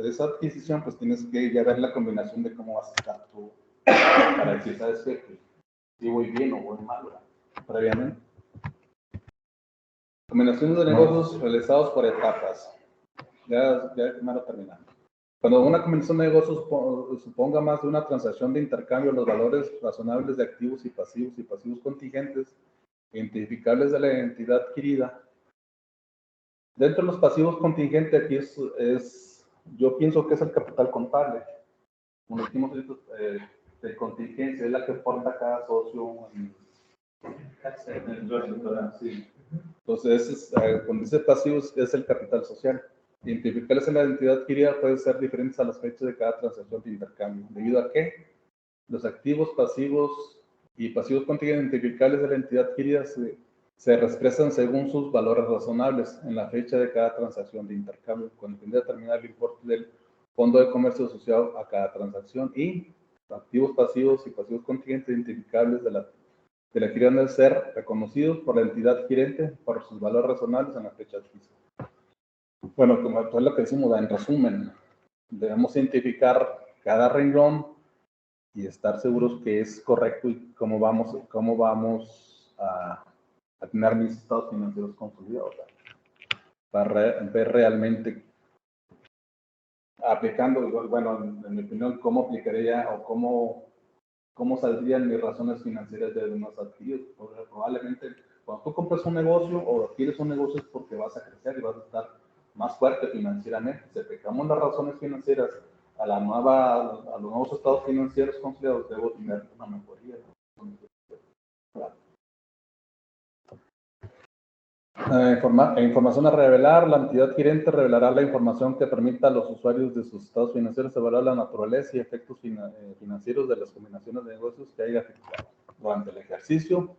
esa adquisición, pues tienes que ya ver la combinación de cómo vas a estar tú para decir, ¿sabes qué? Si voy bien o voy mal, ¿verdad? Previamente. Combinaciones de negocios realizados por etapas. Ya primero terminamos. Cuando una combinación de negocios suponga más de una transacción de intercambio, los valores razonables de activos y pasivos contingentes, identificables de la entidad adquirida. Dentro de los pasivos contingentes, aquí yo pienso que es el capital contable. Como dijimos, de contingencia, es la que aporta cada socio en sí. Entonces, cuando dice pasivos, es el capital social. Identificarles en la entidad adquirida puede ser diferentes a las fechas de cada transacción de intercambio. ¿Debido a qué? Los activos, pasivos y pasivos contingentes identificables de la entidad adquirida se expresan según sus valores razonables en la fecha de cada transacción de intercambio, con el fin de determinar el importe del fondo de comercio asociado a cada transacción, y activos, pasivos y pasivos contingentes identificables de la adquirida deben ser reconocidos por la entidad adquirente por sus valores razonables en la fecha de adquisición. Bueno, como es lo que decimos, en resumen, debemos identificar cada renglón y estar seguros que es correcto y cómo vamos a tener mis estados financieros consolidados, para ver realmente aplicando, bueno, en mi opinión, cómo aplicaría o cómo saldrían mis razones financieras de unos adquiridos. Probablemente cuando tú compras un negocio o adquieres un negocio es porque vas a crecer y vas a estar más fuerte financieramente. Si aplicamos las razones financieras a los nuevos estados financieros consolidados, debo tener una mejoría. Información a revelar. La entidad gerente revelará la información que permita a los usuarios de sus estados financieros evaluar la naturaleza y efectos financieros de las combinaciones de negocios que haya efectuado durante el ejercicio,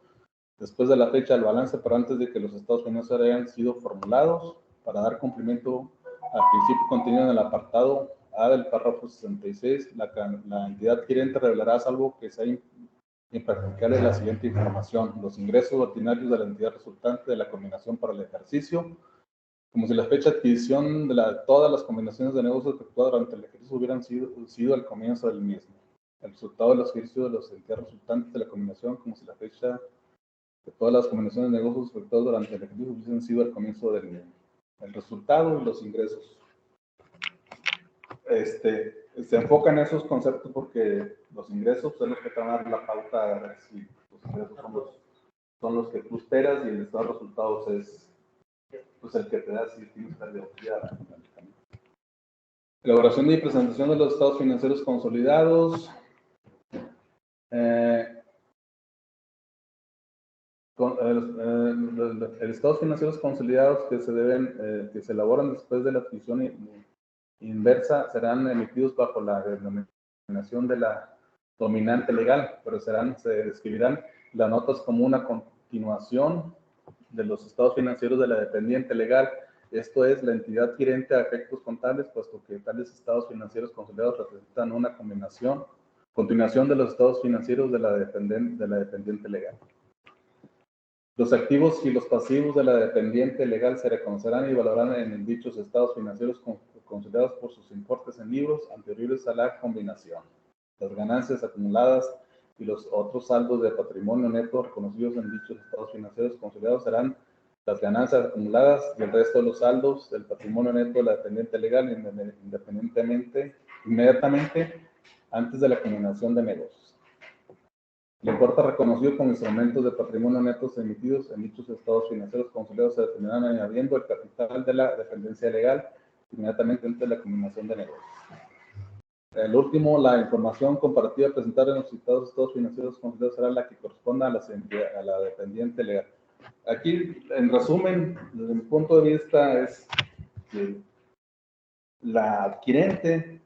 después de la fecha del balance, pero antes de que los estados financieros hayan sido formulados, para dar cumplimiento al principio contenido en el apartado A del párrafo 66. La entidad gerente revelará, salvo que sea impracticable, la siguiente información: los ingresos ordinarios de la entidad resultante de la combinación para el ejercicio, como si la fecha de adquisición de todas las combinaciones de negocios efectuadas durante el ejercicio hubieran sido al comienzo del mismo. El resultado de los ejercicios de las entidades resultantes de la combinación, como si la fecha de todas las combinaciones de negocios efectuadas durante el ejercicio hubiesen sido al comienzo del mismo. El resultado y los ingresos. Se enfoca en esos conceptos porque los ingresos son los que te van a dar la pauta a ver si los ingresos son los que tú esperas, y el estado de resultados es pues, el que te da si tienes pérdida o utilidad. Elaboración y presentación de los estados financieros consolidados. Estados financieros consolidados que se elaboran después de la adquisición inversa serán emitidos bajo la denominación de la dominante legal, pero se describirán las notas como una continuación de los estados financieros de la dependiente legal. Esto es, la entidad gerente a efectos contables, puesto que tales estados financieros consolidados representan una continuación de los estados financieros de la dependiente legal. Los activos y los pasivos de la dependiente legal se reconocerán y valorarán en dichos estados financieros consolidados por sus importes en libros anteriores a la combinación. Las ganancias acumuladas y los otros saldos de patrimonio neto reconocidos en dichos estados financieros consolidados serán las ganancias acumuladas y el resto de los saldos del patrimonio neto de la dependiente legal inmediatamente antes de la combinación de negocios. El importe reconocido como instrumentos de patrimonio netos emitidos en dichos estados financieros consolidados se determinarán añadiendo el capital de la dependencia legal inmediatamente antes de la combinación de negocios. El último, la información comparativa presentada en los citados estados financieros consolidados será la que corresponda a la dependiente legal. Aquí, en resumen, desde mi punto de vista, es que la adquirente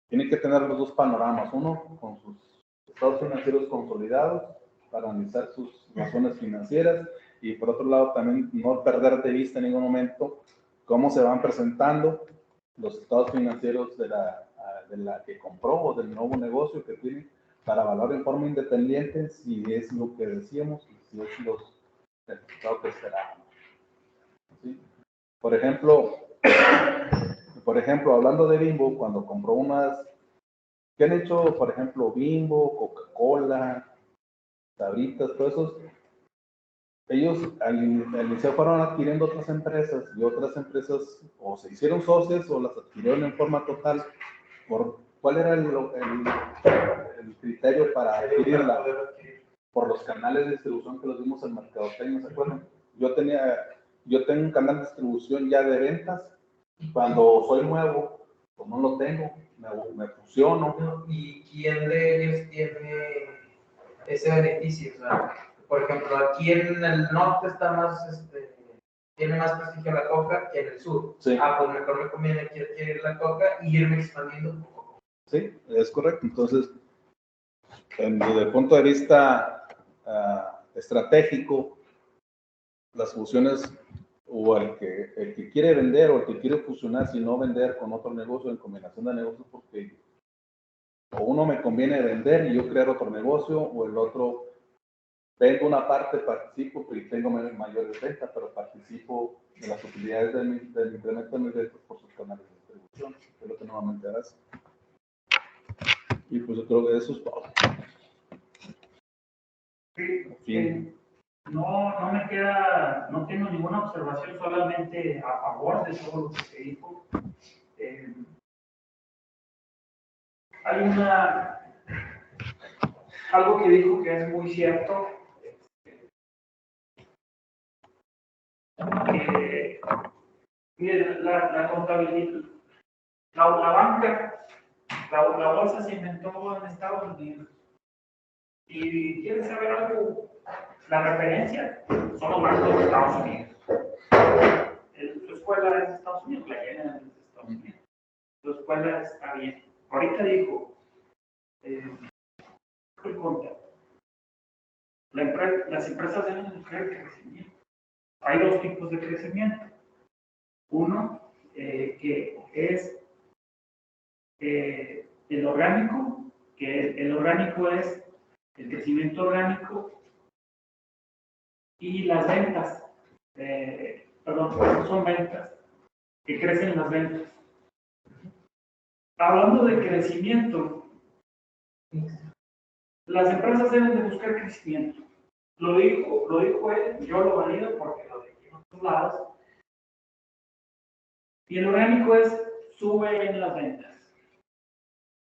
tiene que tener los dos panoramas: uno con sus estados financieros consolidados para analizar sus razones financieras, y por otro lado también no perder de vista en ningún momento cómo se van presentando los estados financieros de la que compró o del nuevo negocio que tiene, para evaluar en forma independiente si es lo que decíamos y si es el resultado que esperábamos. ¿Sí? Por ejemplo, hablando de Bimbo, cuando compró ¿qué han hecho, por ejemplo, Bimbo, Coca-Cola, Sabritas, todos esos? Ellos al inicio fueron adquiriendo otras empresas, y otras empresas o se hicieron socias o las adquirieron en forma total. ¿Cuál era el criterio para adquirirla? Por los canales de distribución que los vimos en mercadotecnia, ¿se acuerdan? Yo tengo un canal de distribución ya de ventas. Cuando soy nuevo, pues no lo tengo, me fusiono. ¿Y quién de ellos tiene ese beneficio? O sea, por ejemplo, aquí en el norte está más, tiene más prestigio la coca que en el sur. Sí. Pues mejor me conviene adquirir la coca y irme expandiendo un poco. Sí, es correcto. Entonces, desde el punto de vista estratégico, las fusiones, o el que quiere vender o el que quiere fusionar, si no vender con otro negocio, en combinación de negocios, porque o uno me conviene vender y yo crear otro negocio, o el otro vendo una parte, participo y tengo mayores ventas, pero participo de las utilidades del incremento de mis ventas por sus canales de distribución, que es lo que normalmente hace. Y pues yo creo que eso es todo. Sí. No tengo ninguna observación, solamente a favor de todo lo que se dijo. Hay algo que dijo que es muy cierto. Mire, la contabilidad, la banca, la bolsa se inventó en Estados Unidos. Y ¿quieren saber algo? La referencia son los bancos de Estados Unidos. Su escuela es de Estados Unidos, la llena es de Estados Unidos. Su escuela está bien. Ahorita dijo, el contra. Las empresas deben buscar crecimiento. Hay dos tipos de crecimiento. Uno, que es el orgánico, que el orgánico es el crecimiento orgánico y las ventas. Perdón, son ventas, que crecen las ventas. Hablando de crecimiento, las empresas deben de buscar crecimiento. Lo dijo él, yo lo valido porque lo dije en otros lados. Y el orgánico es sube en las ventas.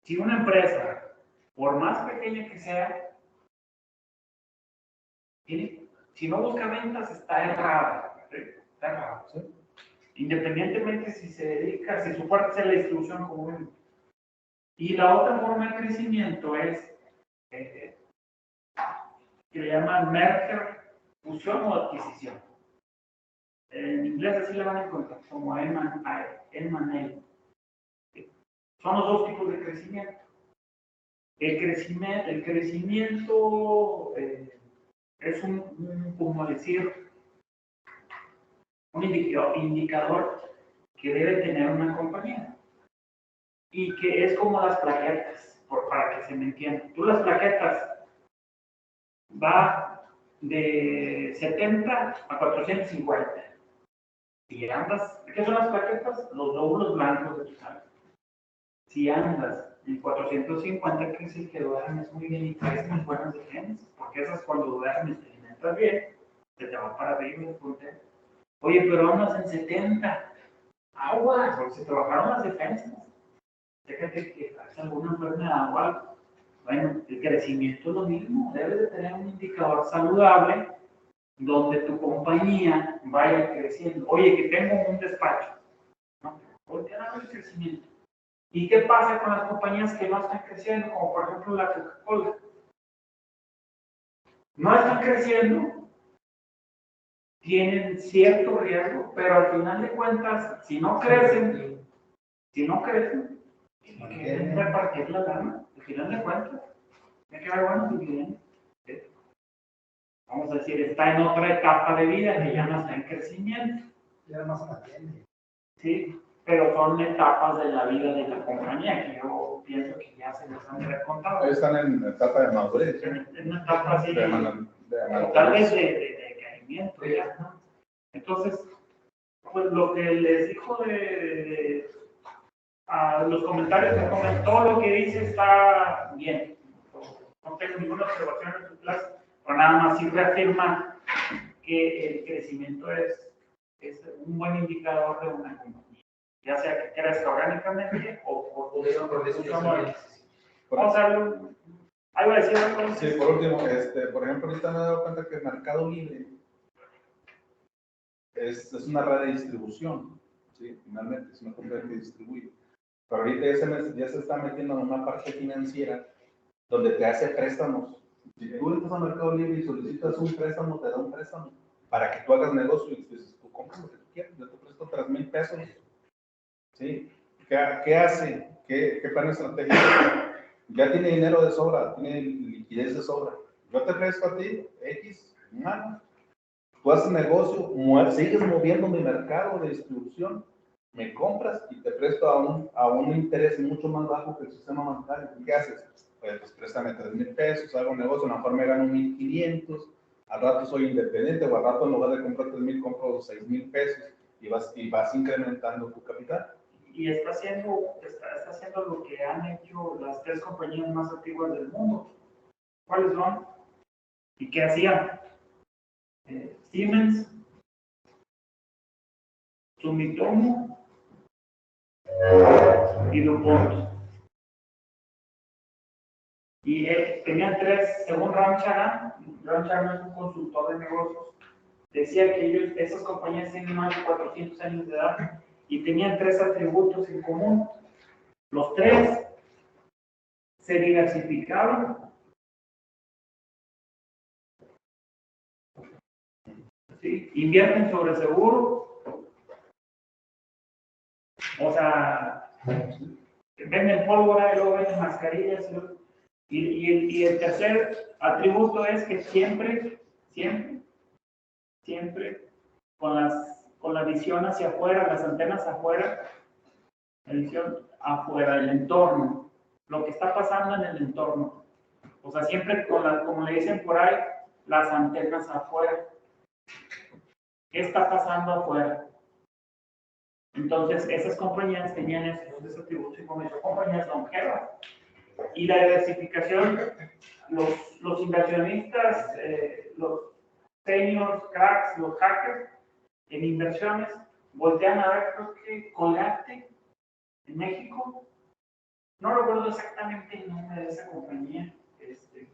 Si una empresa, por más pequeña que sea, si no busca ventas, está errada. ¿Sí? Está errada. ¿Sí? Independientemente si se dedica, si su parte es la distribución común. Y la otra forma de crecimiento es que le llaman merger, fusión o adquisición. En inglés así le van a encontrar como M&A. Son los dos tipos de crecimiento. El crecimiento es como decir, un indicador que debe tener una compañía. Y que es como las plaquetas, para que se me entienda. Tú las plaquetas va de 70 a 450. Si andas, ¿qué son las plaquetas? Los lóbulos blancos de tu sangre. Si andas en 450, que es el que duermes muy bien y traes muy buenas defensas, porque esas cuando duermes te alimentas bien, se te va para arriba el punte. Oye, pero andas en 70. Agua, porque se te bajaron las defensas. Fíjate que hace alguna enfermedad o algo. Bueno, el crecimiento es lo mismo. Debes de tener un indicador saludable donde tu compañía vaya creciendo. Oye, que tengo un despacho. ¿No? ¿Por qué no hay crecimiento? ¿Y qué pasa con las compañías que no están creciendo? Como por ejemplo la Coca-Cola. No están creciendo, tienen cierto riesgo, pero al final de cuentas, si no crecen, tienen que repartir la lana, al final de cuentas. Tiene que haber buenos dividendos. Vamos a decir, está en otra etapa de vida que ya no está en crecimiento. Ya más se mantiene. Sí, pero son etapas de la vida de la compañía que yo pienso que ya se les han recontado. Están en etapa de madurez. En una etapa así, de tal vez de caimiento ya, ¿no? Entonces, pues lo que les dijo a los comentarios que comentó, lo que dice está bien. No tengo ninguna observación en su clase, pero nada más sí reafirma que el crecimiento es un buen indicador de una compañía, ya sea que crezca orgánicamente o por distribución. Vamos a ver, ¿algo a decir algo? Sí, por último, por ejemplo, ahorita me he dado cuenta que el Mercado Libre es una red de distribución, ¿sí? Finalmente es una compañía que distribuye. Pero ahorita ya se está metiendo en una parte financiera donde te hace préstamos. Si tú entras al Mercado Libre y solicitas un préstamo, te da un préstamo para que tú hagas negocio y dices, tú compras lo que tú quieras, yo te presto 3,000 pesos. ¿Sí? ¿Qué hace? ¿Qué plan estratégico? Ya tiene dinero de sobra, tiene liquidez de sobra. Yo te presto a ti, X, mano. Tú haces negocio, sigues moviendo mi mercado de distribución, me compras y te presto a un interés mucho más bajo que el sistema bancario. ¿Qué haces? Pues préstame 3,000 pesos, hago negocio, a lo mejor me gano 1,500, al rato soy independiente, o al rato en lugar de comprar 3,000 compro 6,000 pesos y vas incrementando tu capital. Y está haciendo lo que han hecho las 3 compañías más antiguas del mundo. ¿Cuáles son? ¿Y qué hacían? Siemens, Sumitomo y DuPont. Y tenían 3, según Ram Charan es un consultor de negocios, decía que esas compañías tienen más de 400 años de edad y tenían 3 atributos en común. Los 3 se diversificaban. ¿Sí? Invierten sobre seguro, O sea, venden pólvora y luego venden mascarillas. Y el tercer atributo es que siempre con la visión hacia afuera, las antenas afuera, la visión afuera, el entorno, lo que está pasando en el entorno. O sea, siempre como le dicen por ahí, las antenas afuera. ¿Qué está pasando afuera? Entonces, esas compañías tenían esos atributos y como son compañías longevas. Y la diversificación, los inversionistas, los seniors, cracks, los hackers en inversiones, voltean a ver, creo que Colgate en México, no recuerdo exactamente el nombre de esa compañía,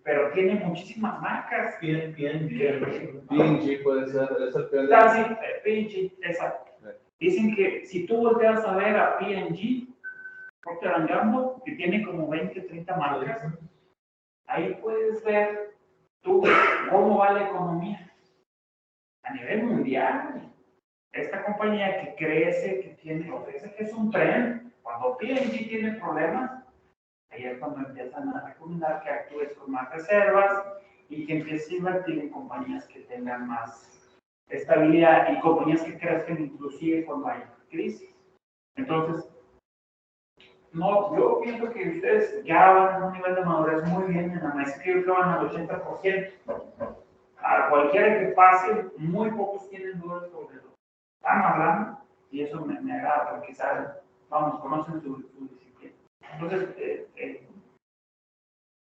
pero tiene muchísimas marcas. P&G puede ser, es el peor. Ah, sí, P&G, exacto. Dicen que si tú volteas a ver a P&G, Procter & Gamble, que tiene como 20, 30 marcas, ahí puedes ver tú cómo va la economía a nivel mundial. Esta compañía que crece, ofrece que es un tren, cuando P&G tiene problemas, ahí es cuando empiezan a recomendar que actúes con más reservas y que empieces a invertir en compañías que tengan más estabilidad y compañías que crezcan inclusive cuando hay crisis. Entonces, no, yo pienso que ustedes ya van a un nivel de madurez muy bien en la maestría, creo que van al 80%. A cualquiera que pase, muy pocos tienen dudas sobre lo que están hablando y eso me agrada porque saben, conocen su disciplina. Entonces,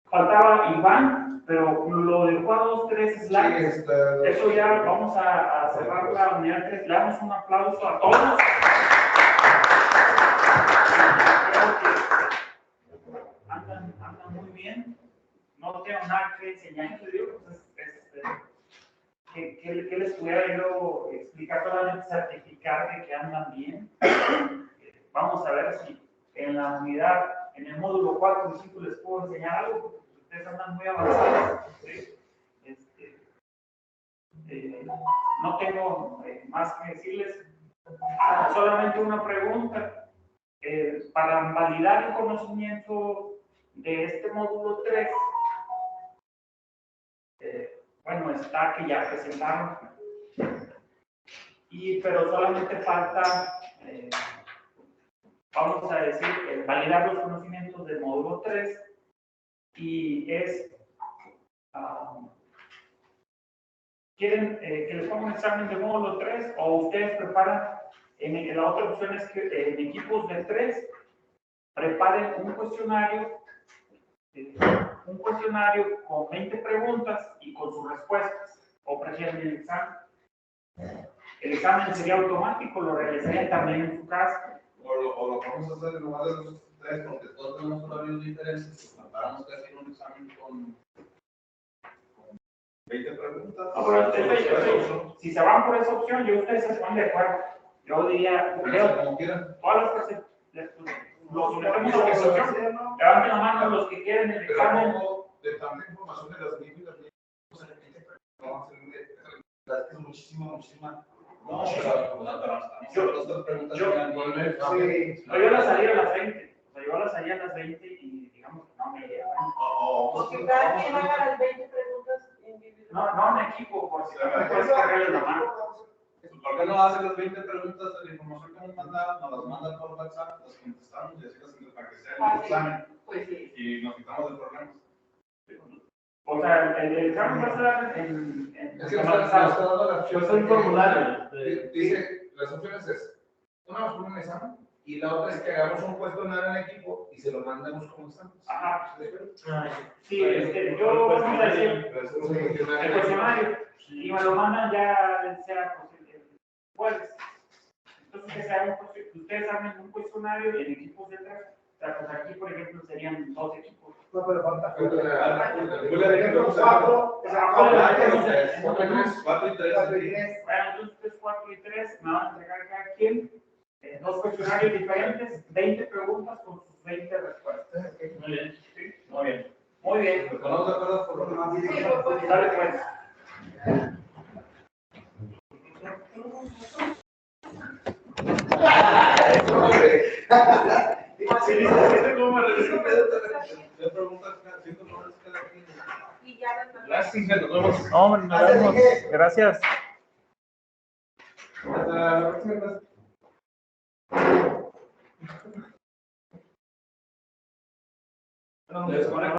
faltaba Iván, pero lo del cuadro 2-3 slides, eso ya vamos a cerrar la unidad 3. Le damos un aplauso a todos. Andan muy bien. No tengo nada que enseñar, pues, ¿qué les pudiera yo explicar? Solamente certificar de que andan bien. Vamos a ver si en la unidad, en el módulo 4 y 5 les puedo enseñar algo, porque ustedes andan muy avanzados. ¿Sí? No tengo más que decirles. Solamente una pregunta. Para validar el conocimiento de este módulo 3, bueno, está que ya presentaron, pero solamente falta, vamos a decir, validar los conocimientos del módulo 3 y es, ¿quieren que les ponga un examen de módulo 3 o ustedes preparan? La otra opción es que en equipos de 3 preparen un cuestionario con 20 preguntas y con sus respuestas, o prefieren el examen. El examen sería automático, lo realizarían también en su casa. O lo vamos a hacer en lugar de los 3, porque todos tenemos horarios diferentes, preparamos casi un examen con 20 preguntas. Si se van por esa opción, ustedes se ponen de acuerdo. Yo diría, como quieran. Todas las que los sometemos a votación, levanten la mano los que quieren el examen. De tanta información de las mismas, es muchísima. No, yo las haría a las 20. O sea, yo las haría a las 20 y digamos que no me llevan. Porque cada quien haga las 20 preguntas individuales. No en equipo, por si no puedes cargarle la mano. ¿Por qué no hacen las 20 preguntas de la información que nos mandaron? Nos las mandan por WhatsApp, las contestamos y así las para que sea el examen. Pues sí. Y nos quitamos el problema. O sea, el examen va a estar en Es que nos está dando la opción. Es un formulario. Dice, las opciones es, una nos pone un examen y la otra es que hagamos un cuestionario en equipo y se lo mandemos como examen. Ajá. Sí, yo vamos a decir el cuestionario y me lo mandan ya sea el jueves. Entonces que ustedes hagan un cuestionario en equipos de 3. O sea, pues aquí, por ejemplo, serían 2 equipos. No, pero falta. 4 y 3. Bueno, entonces 4 y 3 me van a entregar cada quien 2 cuestionarios diferentes, 20 preguntas con sus 20 respuestas. Muy bien. ¿Sí? Muy bien. Muy bien. ¿Estamos de acuerdo por lo demás? Sí, pues. Dale pues. Sí, ¿viste cómo me regresé? Le preguntas cada 5 nombres cada quien. Y ya las Gracias, nos vemos. Hombre, nos vemos. Gracias. Hasta la próxima. Desconecta.